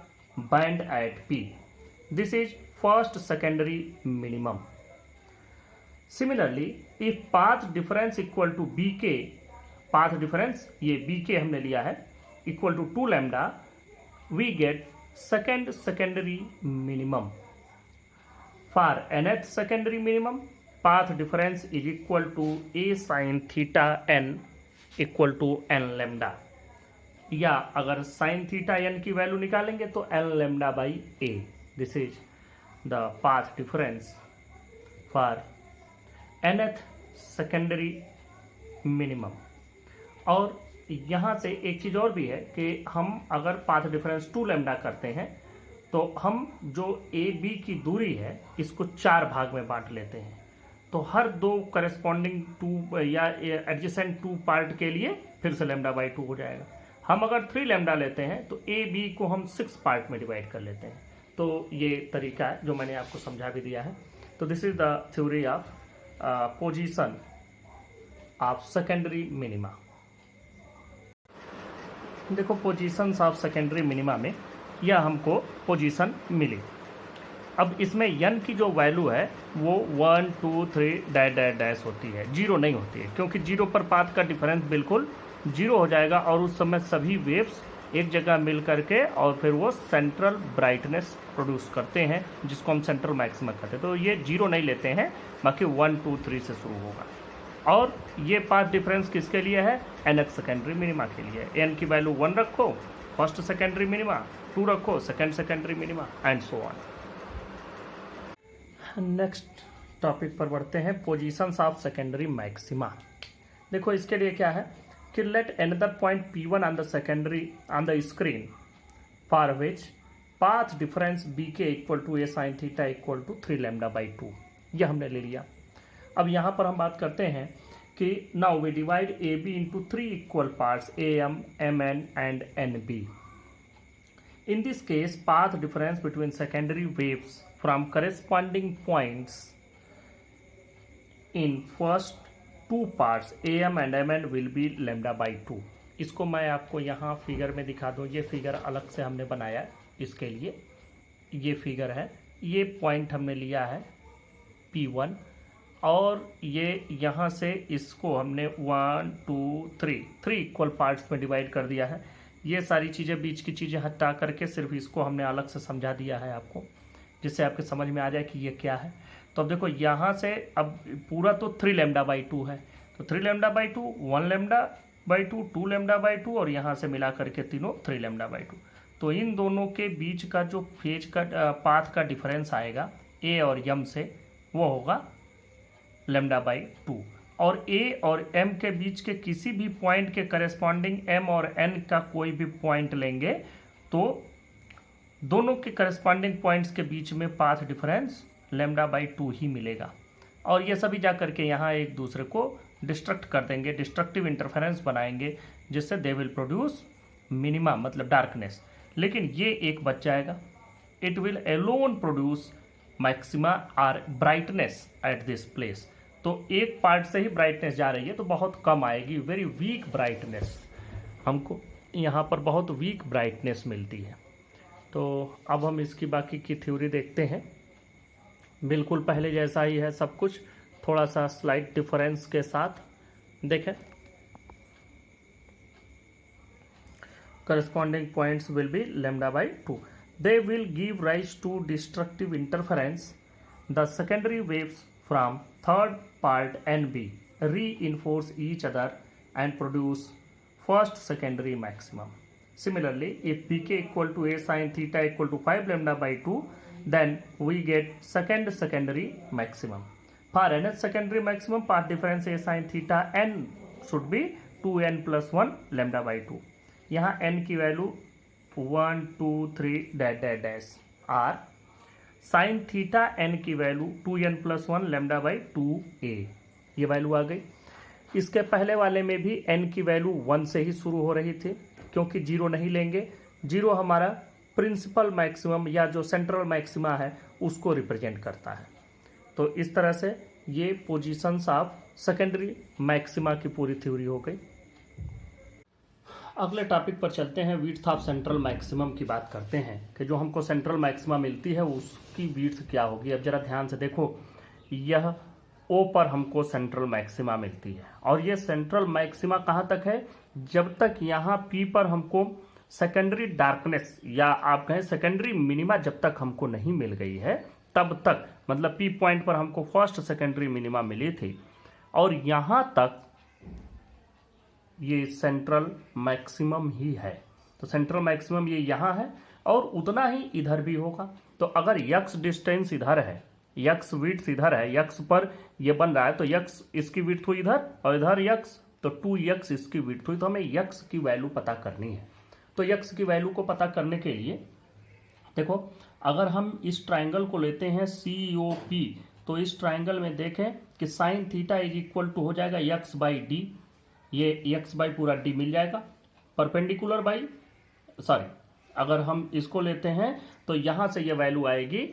band at P. This is first secondary minimum. Similarly, if path difference equal to BK, path difference ये BK हमने लिया है equal to 2 lambda, we get second secondary minimum. For nth secondary minimum, path difference is equal to A sin theta n equal to n lambda. या अगर sine theta N की value निकालेंगे तो N lambda by A. This is the path difference for nth secondary minimum. और यहाँ से एक चीज़ और भी है कि हम अगर पाथ डिफरेंस 2 लेमडा करते हैं तो हम जो ए बी की दूरी है इसको 4 भाग में बांट लेते हैं। तो हर दो करेस्पॉन्डिंग 2 या एडजेसेंट 2 पार्ट के लिए फिर से लेमडा बाई 2 हो जाएगा। हम अगर 3 लेमडा लेते हैं तो ए बी को हम 6 पार्ट में डिवाइड कर लेते हैं। तो ये तरीका है जो मैंने आपको समझा भी दिया है। तो this is the theory of position of secondary minima. देखो पोजीशंस ऑफ सेकेंडरी मिनिमा में यह हमको पोजीशन मिली। अब इसमें n की जो वैल्यू है वो 1 2 3 डैश डैश डैश होती है, 0 नहीं होती है, क्योंकि 0 पर पाथ का डिफरेंस बिल्कुल 0 हो जाएगा और उस समय सभी वेव्स एक जगह मिल करके और फिर वो सेंट्रल ब्राइटनेस प्रोड्यूस करते हैं जिसको हम सेंट्रल मैक्सिमा कहते हैं। तो ये 0 नहीं लेते हैं, बाकी 1 2 3 से शुरू होगा। और ये पाथ डिफरेंस किसके लिए है? nth सेकेंडरी मिनिमा के लिए। n की वैल्यू 1 रखो फर्स्ट सेकेंडरी मिनिमा, 2 रखो second secondary minima and so on. Next topic पर बढ़ते हैं, पोजीशंस ऑफ सेकेंडरी मैक्सिमा। देखो इसके लिए क्या है कि let another point P1 on the secondary on the screen for which path difference BK equal to A sin theta equal to 3 lambda by 2। यह हमने ले लिया। अब यहाँ पर हम बात करते हैं कि now we divide AB into 3 equal parts AM, MN and NB। In this case, path difference between secondary waves from corresponding points in first two parts AM and MN will be lambda by 2। इसको मैं आपको यहाँ figure में दिखा दूँ। ये figure अलग से हमने बनाया इसके लिए। ये फिगर है, ये पॉइंट हमने लिया है P1 और ये यहाँ से इसको हमने 1 2 3 इक्वल पार्ट्स में डिवाइड कर दिया है। ये सारी चीज़ें बीच की चीज़ें हटा करके सिर्फ इसको हमने अलग से समझा दिया है आपको, जिससे आपके समझ में आ जाए कि ये क्या है। तो अब देखो यहाँ से अब पूरा तो 3 लेमडा बाई 2 है, तो 3 lambda by 2 1 lambda by 2 2 lambda by 2 और यहाँ से मिला करके तीनों 3 लेमडा बाई 2। तो इन दोनों के बीच का जो फेज का पाथ का डिफरेंस आएगा ए और एम से वो होगा लेमडा बाई 2। और ए और एम के बीच के किसी भी पॉइंट के करेस्पॉन्डिंग एम और एन का कोई भी पॉइंट लेंगे तो दोनों के करेस्पॉन्डिंग पॉइंट्स के बीच में पाथ डिफरेंस लेमडा बाई 2 ही मिलेगा। और ये सभी जा करके यहाँ एक दूसरे को डिस्ट्रक्ट कर देंगे, डिस्ट्रक्टिव इंटरफेरेंस बनाएंगे, जिससे दे विल प्रोड्यूस मिनिमा मतलब डार्कनेस। लेकिन ये एक बच जाएगा, it will alone produce maxima और ब्राइटनेस एट दिस प्लेस। तो एक पार्ट से ही ब्राइटनेस जा रही है तो बहुत कम आएगी, वेरी वीक ब्राइटनेस, हमको यहाँ पर बहुत वीक ब्राइटनेस मिलती है। तो अब हम इसकी बाकी की थ्योरी देखते हैं। बिल्कुल पहले जैसा ही है सब कुछ, थोड़ा सा स्लाइट डिफरेंस के साथ। देखें corresponding points will be lambda by 2. They will give rise to destructive interference. The secondary waves from third part NB reinforce each other and produce first secondary maximum. Similarly, if pk equal to A sin theta equal to 5 lambda by 2, then we get second secondary maximum. For nth secondary maximum, path difference A sin theta n should be 2n plus 1 lambda by 2. यहाँ n की value 1 2 3 dash dash dash or, sine theta n की value 2n plus 1 lambda by 2a, ये value आ गई। इसके पहले वाले में भी n की वैल्यू 1 से ही शुरू हो रही थी, क्योंकि 0 नहीं लेंगे। 0 हमारा प्रिंसिपल मैक्सिमम या जो सेंट्रल मैक्सिमा है उसको रिप्रेजेंट करता है। तो इस तरह से ये पोजीशंस ऑफ सेकेंडरी मैक्सिमा की पूरी थ्योरी हो गई। अगले टॉपिक पर चलते हैं, विड्थ ऑफ सेंट्रल मैक्सिमम की बात करते हैं कि जो हमको सेंट्रल मैक्सिमा मिलती है उसकी विड्थ क्या होगी। अब जरा ध्यान से देखो, यह ओ पर हमको सेंट्रल मैक्सिमा मिलती है और ये सेंट्रल मैक्सिमा कहाँ तक है? जब तक यहाँ पी पर हमको सेकेंडरी डार्कनेस या आप कहें सेकेंडरी मिनिमा जब तक हमको नहीं मिल गई है तब तक, मतलब पी पॉइंट पर हमको फर्स्ट सेकेंडरी मिनिमा मिली थी और यहाँ तक ये सेंट्रल मैक्सिमम ही है। तो सेंट्रल मैक्सिमम ये यहाँ है और उतना ही इधर भी होगा। तो अगर यक्स डिस्टेंस इधर है, यक्स विड्थ इधर है, यक्स पर ये बन रहा है, तो यक्स इसकी विड्थ हुई इधर और इधर यक्स, तो 2x इसकी विड्थ हुई। तो हमें यक्स की वैल्यू पता करनी है। तो यक्स की वैल्यू को पता करने के लिए देखो, अगर हम इस ट्राइंगल को लेते हैं COP, तो इस ट्राइंगल में देखें कि sine theta is equal to हो जाएगा x बाई डी, ये x बाई पूरा d मिल जाएगा, परपेंडिकुलर बाई सॉरी, अगर हम इसको लेते हैं तो यहां से ये वैल्यू आएगी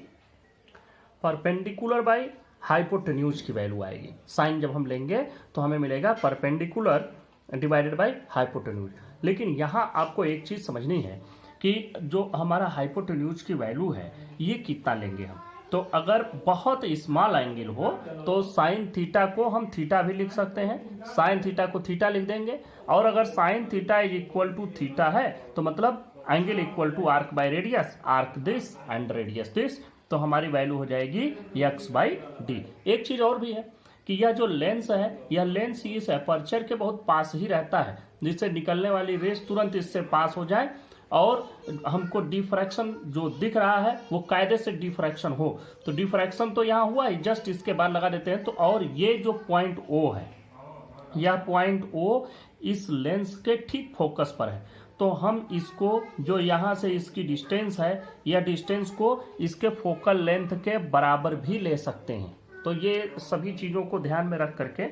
परपेंडिकुलर बाई हाइपोटेन्यूज की वैल्यू आएगी। साइन जब हम लेंगे तो हमें मिलेगा परपेंडिकुलर डिवाइडेड बाई हाइपोटेन्यूज। लेकिन यहाँ आपको एक चीज समझनी है कि जो हमारा हाइपोटेन्यूज की वैल्यू है ये कितना लेंगे हम। तो अगर बहुत स्मॉल एंगल हो तो साइन थीटा को हम थीटा भी लिख सकते हैं, साइन थीटा को थीटा लिख देंगे। और अगर sine theta is equal to theta है तो मतलब angle equal to arc by radius, arc this and radius this, तो हमारी वैल्यू हो जाएगी x बाई डी। एक चीज और भी है कि यह जो लेंस है, यह लेंस इस अपर्चर के बहुत पास ही रहता है, जिससे निकलने वाली रेस तुरंत इससे पास हो जाए और हमको डिफ्रैक्शन जो दिख रहा है वो कायदे से डिफ्रैक्शन हो। तो डिफ्रैक्शन तो यहाँ हुआ ही, जस्ट इसके बाद लगा देते हैं। तो और ये जो पॉइंट O है, यह पॉइंट O इस लेंस के ठीक फोकस पर है। तो हम इसको जो यहाँ से इसकी डिस्टेंस है, यह डिस्टेंस को इसके फोकल लेंथ के बराबर भी ले सकते हैं। तो ये सभी चीज़ों को ध्यान में रख करके,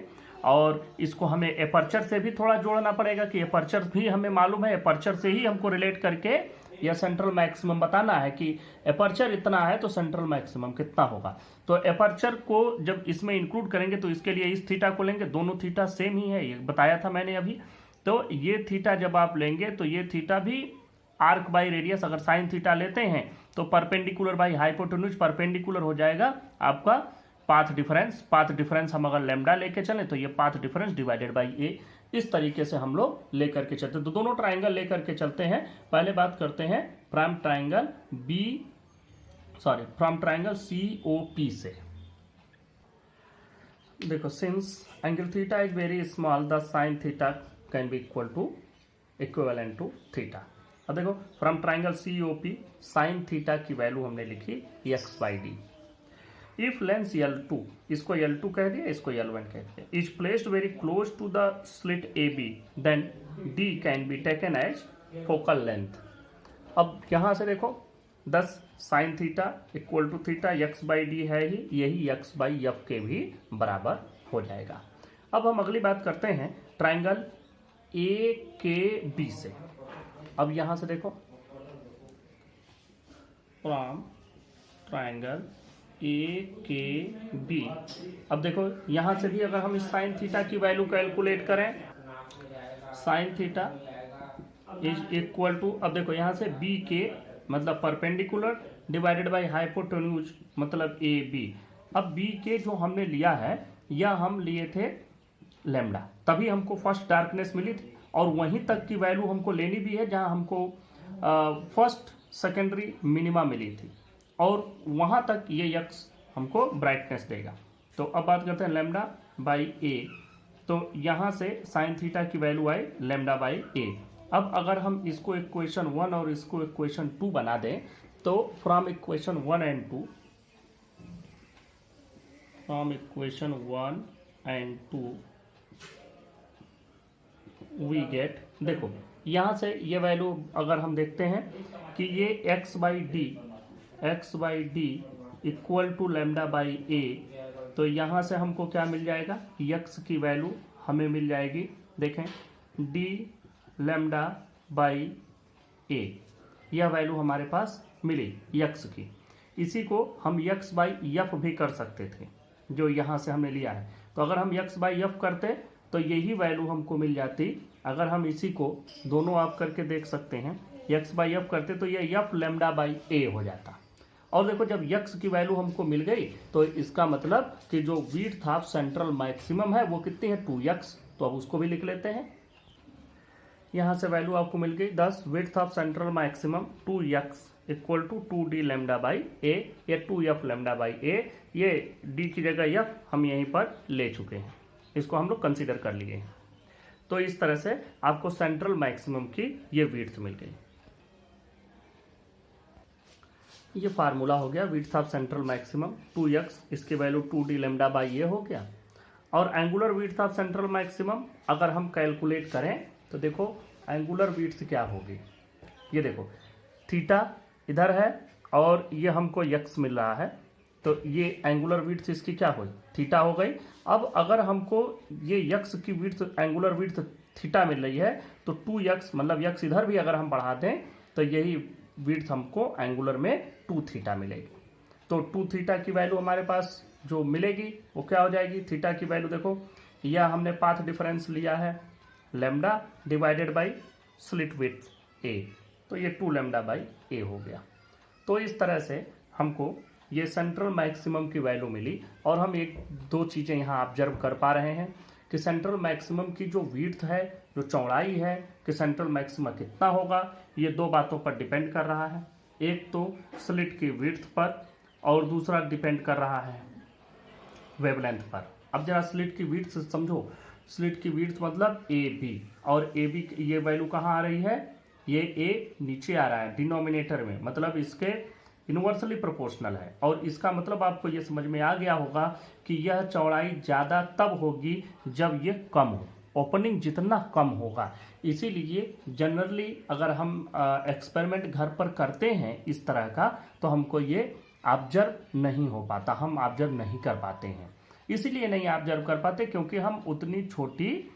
और इसको हमें एपर्चर से भी थोड़ा जोड़ना पड़ेगा कि एपर्चर भी हमें मालूम है, एपर्चर से ही हमको रिलेट करके यह सेंट्रल मैक्सिमम बताना है कि एपर्चर इतना है तो सेंट्रल मैक्सिमम कितना होगा। तो एपर्चर को जब इसमें इंक्लूड करेंगे तो इसके लिए इस थीटा को लेंगे, दोनों थीटा सेम ही है, ये बताया था मैंने अभी। तो ये थीटा जब आप लेंगे तो ये थीटा भी आर्क बाई रेडियस, अगर साइन थीटा लेते हैं तो परपेंडिकुलर बाई हाइपोटेन्यूज, परपेंडिकुलर हो जाएगा आपका पाथ डिफरेंस। पाथ डिफरेंस हम अगर लैम्डा लेके चलें तो ये पाथ डिफरेंस डिवाइडेड बाई ए, इस तरीके से हम लोग लेकर के चलते हैं। तो दोनों ट्राइंगल लेकर के चलते हैं। पहले बात करते हैं फ्रॉम ट्राइंगल COP से। देखो, since angle theta is very small the sine theta can be equivalent to theta. अब देखो, from triangle COP sine theta की वैल्यू हमने लिखी x by d. If lens L2, इसको L2 कह दिया, इसको L1 कह दिया, is placed very close to the slit AB, then D can be taken as focal length. अब यहां से देखो 10 sine theta equal to theta, x by D है ही, यही x बाई एफ के भी बराबर हो जाएगा। अब हम अगली बात करते हैं ट्राइंगल AKB से। अब यहां से देखो, फ्रॉम ट्राइंगल AKB, अब देखो यहां से भी अगर हम इस साइन थीटा की वैल्यू कैलकुलेट करें, sine theta is equal to, अब देखो यहां से BK मतलब परपेंडिकुलर डिवाइडेड बाय हाइपोटेन्यूज मतलब AB। अब BK जो हमने लिया है, यह हम लिए थे लैम्डा, तभी हमको फर्स्ट डार्कनेस मिली थी, और वहीं तक की वैल्यू हमको लेनी भी है जहां हमको फर्स्ट सेकेंडरी मिनिमा मिली थी, और वहां तक ये x हमको ब्राइटनेस देगा। तो अब बात करते हैं लैम्डा बाई ए। तो यहां से साइन थीटा की वैल्यू आई लैम्डा बाई ए। अब अगर हम इसको इक्वेशन 1 और इसको इक्वेशन 2 बना दें, तो from equation 1 and 2, from equation 1 and 2 we get, देखो यहां से ये वैल्यू अगर हम देखते हैं कि ये x by d equal to lambda by a, तो यहां से हमको क्या मिल जाएगा, x की वैल्यू हमें मिल जाएगी, देखें d लैम्डा बाई ए, यह वैल्यू हमारे पास मिली x की। इसी को हम x बाई एफ भी कर सकते थे, जो यहां से हमने लिया है। तो अगर हम x बाई एफ करते तो यही वैल्यू हमको मिल जाती। अगर हम इसी को दोनों आप करके देख सकते हैं, x बाई एफ करते तो ये एफ लैम्डा बाई ए हो जाता। और देखो जब x की वैल्यू हमको मिल गई तो इसका मतलब कि जो विड्थ ऑफ सेंट्रल मैक्सिमम है वो कितनी है, 2x। तो अब उसको भी लिख लेते हैं। यहां से वैल्यू आपको मिल गई 10, width of central maximum 2x equal to 2d lambda by a, या 2f लैम्डा बाई ए। ये d की जगह f हम यहीं पर ले चुके हैं, इसको हम लोग कंसीडर कर लिए हैं। तो इस तरह से आपको सेंट्रल मैक्सिमम की ये विड्थ मिल गई। ये फार्मूला हो गया width of central maximum 2x, इसकी वैल्यू 2d लैम्डा बाई ये हो गया। और angular width of central maximum अगर हम कैलकुलेट करें तो देखो एंगुलर विड्थ क्या होगी, ये देखो थीटा इधर है और ये हमको x मिल रहा है, तो ये एंगुलर विड्थ इसकी क्या हुई, थीटा हो गई। अब अगर हमको ये x की विड्थ एंगुलर विड्थ थीटा मिल रही है तो 2x मतलब x इधर भी अगर हम बढ़ा दें तो यही विड्थ हमको एंगुलर में 2 थीटा मिलेगी। तो 2 थीटा की वैल्यू हमारे पास जो मिलेगी वो क्या हो जाएगी, थीटा की वैल्यू देखो, यह हमने पाथ डिफरेंस लिया है lambda divided by slit width a, तो ये 2 लैम्डा बाई ए हो गया। तो इस तरह से हमको ये सेंट्रल मैक्सिमम की वैल्यू मिली। और हम एक दो चीज़ें यहाँ ऑब्जर्व कर पा रहे हैं कि सेंट्रल मैक्सिमम की जो विड्थ है, जो चौड़ाई है, कि सेंट्रल मैक्सिमम कितना होगा, ये दो बातों पर डिपेंड कर रहा है। एक तो स्लिट की विड्थ पर और दूसरा डिपेंड कर रहा है वेवलेंथ पर। अब जरा स्लिट की विड्थ समझो, स्लिट की विड्थ मतलब ए बी, और ए बी ये वैल्यू कहाँ आ रही है, ये ए नीचे आ रहा है डिनोमिनेटर में, मतलब इसके इनवर्सली प्रोपोर्शनल है। और इसका मतलब आपको ये समझ में आ गया होगा कि यह चौड़ाई ज़्यादा तब होगी जब ये कम हो, ओपनिंग जितना कम होगा। इसीलिए जनरली अगर हम एक्सपेरिमेंट घर पर करते हैं इस तरह का तो हमको ये ऑब्जर्व नहीं हो पाता, हम ऑब्जर्व नहीं कर पाते हैं। इसीलिए नहीं ऑब्जर्व कर पाते क्योंकि हम उतनी छोटी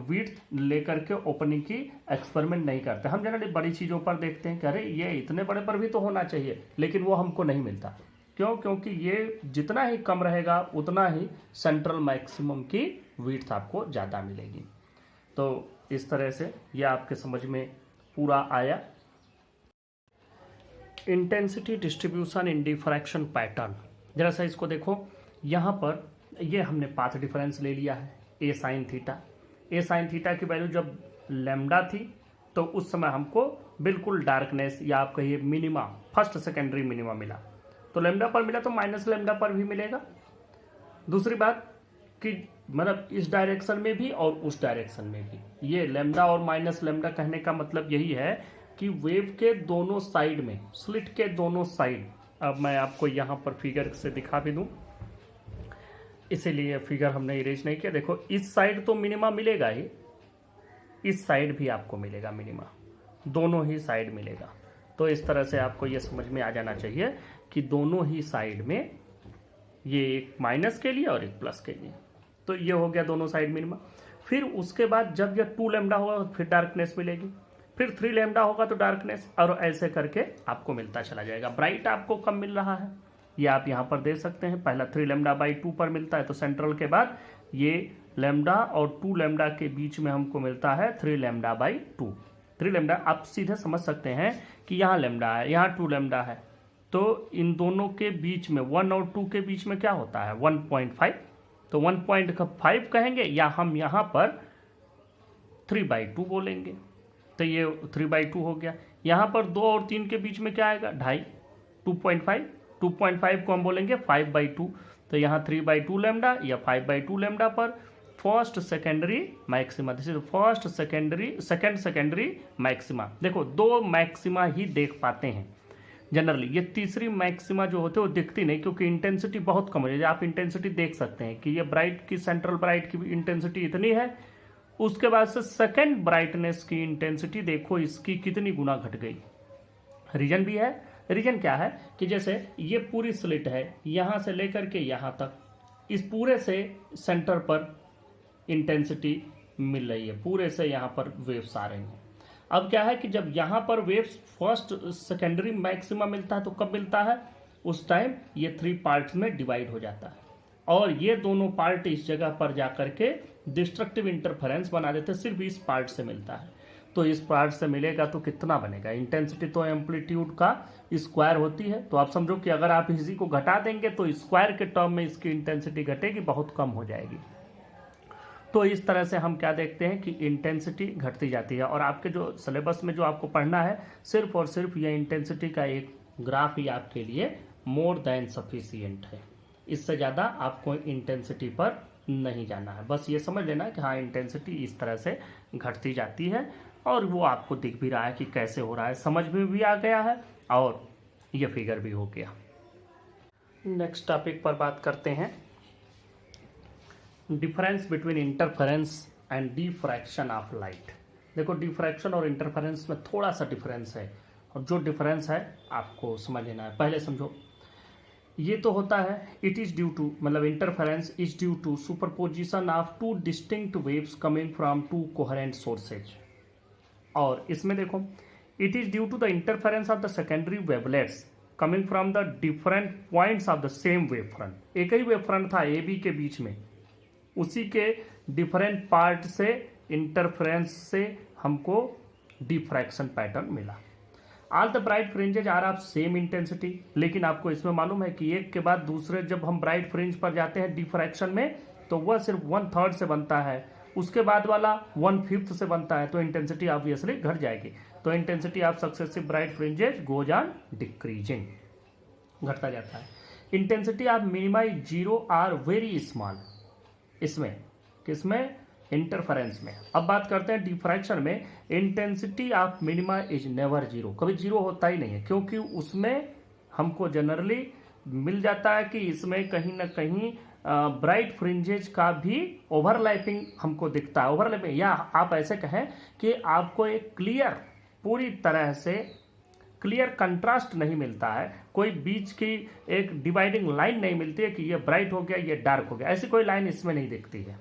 विड्थ लेकर के ओपनिंग की एक्सपेरिमेंट नहीं करते। हम जनरली बड़ी चीज़ों पर देखते हैं कि अरे ये इतने बड़े पर भी तो होना चाहिए, लेकिन वो हमको नहीं मिलता। क्यों? क्योंकि ये जितना ही कम रहेगा उतना ही सेंट्रल मैक्सिमम की विड्थ आपको ज़्यादा मिलेगी। तो इस तरह से ये आपके समझ में पूरा आया। Intensity distribution in diffraction pattern, जरा सा इसको देखो। यहाँ पर ये हमने पाथ डिफरेंस ले लिया है a sine theta. A sine theta की वैल्यू जब लैम्डा थी तो उस समय हमको बिल्कुल डार्कनेस या आप कहिए मिनिमा, फर्स्ट सेकेंडरी मिनिमा मिला। तो लैम्डा पर मिला तो माइनस लैम्डा पर भी मिलेगा। दूसरी बात कि मतलब इस डायरेक्शन में भी और उस डायरेक्शन में भी, ये लैम्डा और माइनस लैम्डा कहने का मतलब यही है कि वेव के दोनों साइड में, स्लिट के दोनों साइड, अब मैं आपको यहाँ पर फिगर से दिखा भी दूं, इसीलिए फिगर हमने इरेज नहीं किया। देखो इस साइड तो मिनिमा मिलेगा ही, इस साइड भी आपको मिलेगा मिनिमा, दोनों ही साइड मिलेगा। तो इस तरह से आपको ये समझ में आ जाना चाहिए कि दोनों ही साइड में, ये एक माइनस के लिए और एक प्लस के लिए, तो ये हो गया दोनों साइड मिनिमा। फिर उसके बाद जब यह 2 लैम्डा होगा फिर डार्कनेस मिलेगी, फिर 3 लैम्डा होगा तो डार्कनेस, और ऐसे करके आपको मिलता चला जाएगा। ब्राइट आपको कम मिल रहा है, ये आप यहाँ पर दे सकते हैं। पहला 3 लैम्डा बाई 2 पर मिलता है, तो सेंट्रल के बाद ये लैम्डा और 2 लैम्डा के बीच में हमको मिलता है 3 लैम्डा बाई 2। 3 लैम्डा आप सीधे समझ सकते हैं कि यहाँ लैम्डा है, यहाँ 2 लैम्डा है, तो इन दोनों के बीच में 1 और 2 के बीच में क्या होता है 1.5, तो 1.5 कहेंगे, या हम यहाँ पर 3/2 बोलेंगे, तो ये 3/2 हो गया। यहाँ पर 2 और 3 के बीच में क्या आएगा 2.5, 2.5 को हम बोलेंगे 5/2, तो यहाँ 3/2 लैम्डा या 5/2 लैम्डा पर first secondary maxima, this is first secondary, second secondary maxima. देखो 2 मैक्सिमा ही देख पाते हैं जनरली, ये तीसरी मैक्सिमा जो होते हैं वो दिखती नहीं क्योंकि इंटेंसिटी बहुत कम हो जाती है। आप इंटेंसिटी देख सकते हैं कि ये ब्राइट की, सेंट्रल ब्राइट की इंटेंसिटी इतनी है, उसके बाद से सेकेंड ब्राइटनेस की इंटेंसिटी देखो इसकी कितनी गुना घट गई। रीजन भी है, रीजन क्या है कि जैसे ये पूरी स्लिट है, यहाँ से लेकर के यहाँ तक, इस पूरे से सेंटर पर इंटेंसिटी मिल रही है, पूरे से यहाँ पर वेव्स आ रही हैं। अब क्या है कि जब यहाँ पर वेव्स फर्स्ट सेकेंडरी मैक्सिमा मिलता है तो कब मिलता है, उस टाइम ये 3 पार्ट्स में डिवाइड हो जाता है, और ये दोनों पार्ट इस जगह पर जाकर के डिस्ट्रक्टिव इंटरफेरेंस बना देते हैं, सिर्फ इस पार्ट से मिलता है। तो इस पार्ट से मिलेगा तो कितना बनेगा, इंटेंसिटी तो एम्पलीट्यूड का स्क्वायर होती है, तो आप समझो कि अगर आप इसी को घटा देंगे तो स्क्वायर के टर्म में इसकी इंटेंसिटी घटेगी, बहुत कम हो जाएगी। तो इस तरह से हम क्या देखते हैं कि इंटेंसिटी घटती जाती है, और आपके जो सिलेबस में जो आपको पढ़ना है सिर्फ और सिर्फ ये इंटेंसिटी का एक ग्राफ ही आपके लिए मोर देन सफिशिएंट है। इससे ज़्यादा आपको इंटेंसिटी पर नहीं जाना है, बस ये समझ लेना कि हाँ इंटेंसिटी इस तरह से घटती जाती है, और वो आपको दिख भी रहा है कि कैसे हो रहा है, समझ में भी आ गया है और ये फिगर भी हो गया। नेक्स्ट टॉपिक पर बात करते हैं, difference between interference and diffraction of light. देखो, डिफ्रैक्शन और इंटरफेरेंस में थोड़ा सा डिफरेंस है, और जो डिफरेंस है आपको समझ लेना है। पहले समझो, ये तो होता है इट इज ड्यू टू, मतलब interference is due to superposition of two distinct waves coming from two coherent sources. और इसमें देखो, it is due to the interference of the secondary wavelets coming from the different points of the same wavefront. एक ही wave front था A B के बीच में, उसी के डिफरेंट पार्ट से इंटरफेरेंस से हमको डिफ्रैक्शन पैटर्न मिला। All the bright fringes are of same intensity, लेकिन आपको इसमें मालूम है कि एक के बाद दूसरे जब हम ब्राइट फ्रिंज पर जाते हैं डिफ्रैक्शन में, तो वह सिर्फ 1/3 से बनता है, उसके बाद वाला 1/5 से बनता है, तो इंटेंसिटी ऑब्वियसली घट जाएगी। तो intensity of successive bright fringes goes on decreasing, घटता जाता है। Intensity of minima is 0 or very small, इसमें किसमें, इंटरफेरेंस में। अब बात करते हैं डिफ्रैक्शन में, intensity of minima is never 0, कभी 0 होता ही नहीं है, क्योंकि उसमें हमको जनरली मिल जाता है कि इसमें कहीं ना कहीं ब्राइट फ्रिंजेज का भी ओवरलैपिंग हमको दिखता है। ओवरलैपिंग, या आप ऐसे कहें कि आपको एक क्लियर, पूरी तरह से क्लियर कंट्रास्ट नहीं मिलता है, कोई बीच की एक डिवाइडिंग लाइन नहीं मिलती है कि ये ब्राइट हो गया ये डार्क हो गया, ऐसी कोई लाइन इसमें नहीं दिखती है।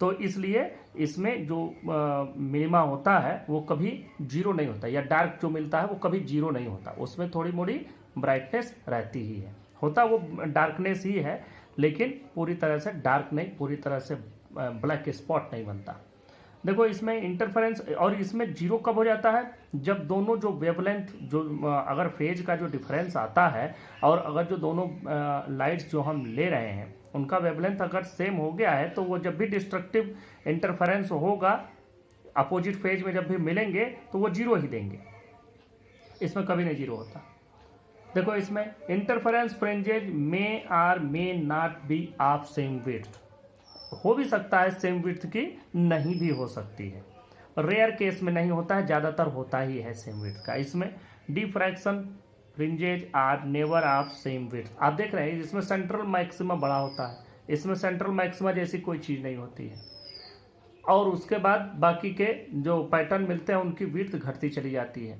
तो इसलिए इसमें जो मिनिमा होता है वो कभी 0 नहीं होता, या डार्क जो मिलता है वो कभी 0 नहीं होता, उसमें थोड़ी मोड़ी ब्राइटनेस रहती ही है, होता वो डार्कनेस ही है, लेकिन पूरी तरह से डार्क नहीं, पूरी तरह से ब्लैक स्पॉट नहीं बनता। देखो, इसमें इंटरफेरेंस, और इसमें 0 कब हो जाता है, जब दोनों जो वेवलेंथ, जो अगर फेज का जो डिफरेंस आता है, और अगर जो दोनों लाइट्स जो हम ले रहे हैं उनका वेवलेंथ अगर सेम हो गया है, तो वो जब भी डिस्ट्रक्टिव इंटरफेरेंस होगा अपोजिट फेज में, जब भी मिलेंगे तो वो 0 ही देंगे, इसमें कभी नहीं 0 होता। देखो, इसमें interference fringes may or may not be of same width, हो भी सकता है सेम विड्थ की, नहीं भी हो सकती है, रेयर केस में नहीं होता है, ज्यादातर होता ही है सेम विड्थ का। इसमें diffraction fringes are never of same width, आप देख रहे हैं इसमें सेंट्रल मैक्सिमा बड़ा होता है, इसमें सेंट्रल मैक्सिमा जैसी कोई चीज नहीं होती है, और उसके बाद बाकी के जो पैटर्न मिलते हैं उनकी विड्थ घटती चली जाती है।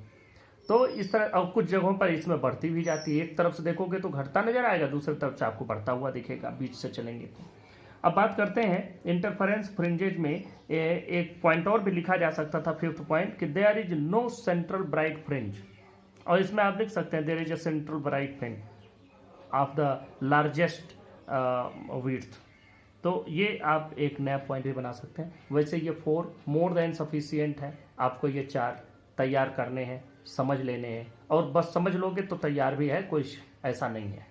तो इस तरह, और कुछ जगहों पर इसमें बढ़ती भी जाती है, एक तरफ से देखोगे तो घटता नजर आएगा, दूसरी तरफ से आपको बढ़ता हुआ दिखेगा, बीच से चलेंगे तो। अब बात करते हैं इंटरफेरेंस फ्रिंजेज में, एक पॉइंट और भी लिखा जा सकता था, 5th पॉइंट, कि there is no central bright fringe, और इसमें आप लिख सकते हैं there is a central bright fringe of the largest width. तो ये आप एक नया पॉइंट भी बना सकते हैं। वैसे ये 4 मोर देन सफिशियंट है, आपको ये 4 तैयार करने हैं, समझ लेने हैं, और बस समझ लोगे तो तैयार भी है, कुछ ऐसा नहीं है।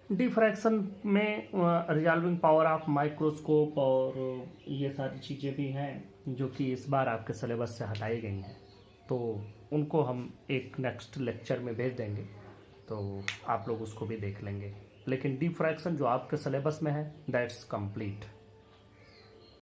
डिफ्रैक्शन में रिजॉल्विंग पावर ऑफ माइक्रोस्कोप और ये सारी चीज़ें भी हैं जो कि इस बार आपके सिलेबस से हटाई गई हैं, तो उनको हम एक नेक्स्ट लेक्चर में भेज देंगे, तो आप लोग उसको भी देख लेंगे। लेकिन डिफ्रैक्शन जो आपके सिलेबस में है दैट्स कंप्लीट।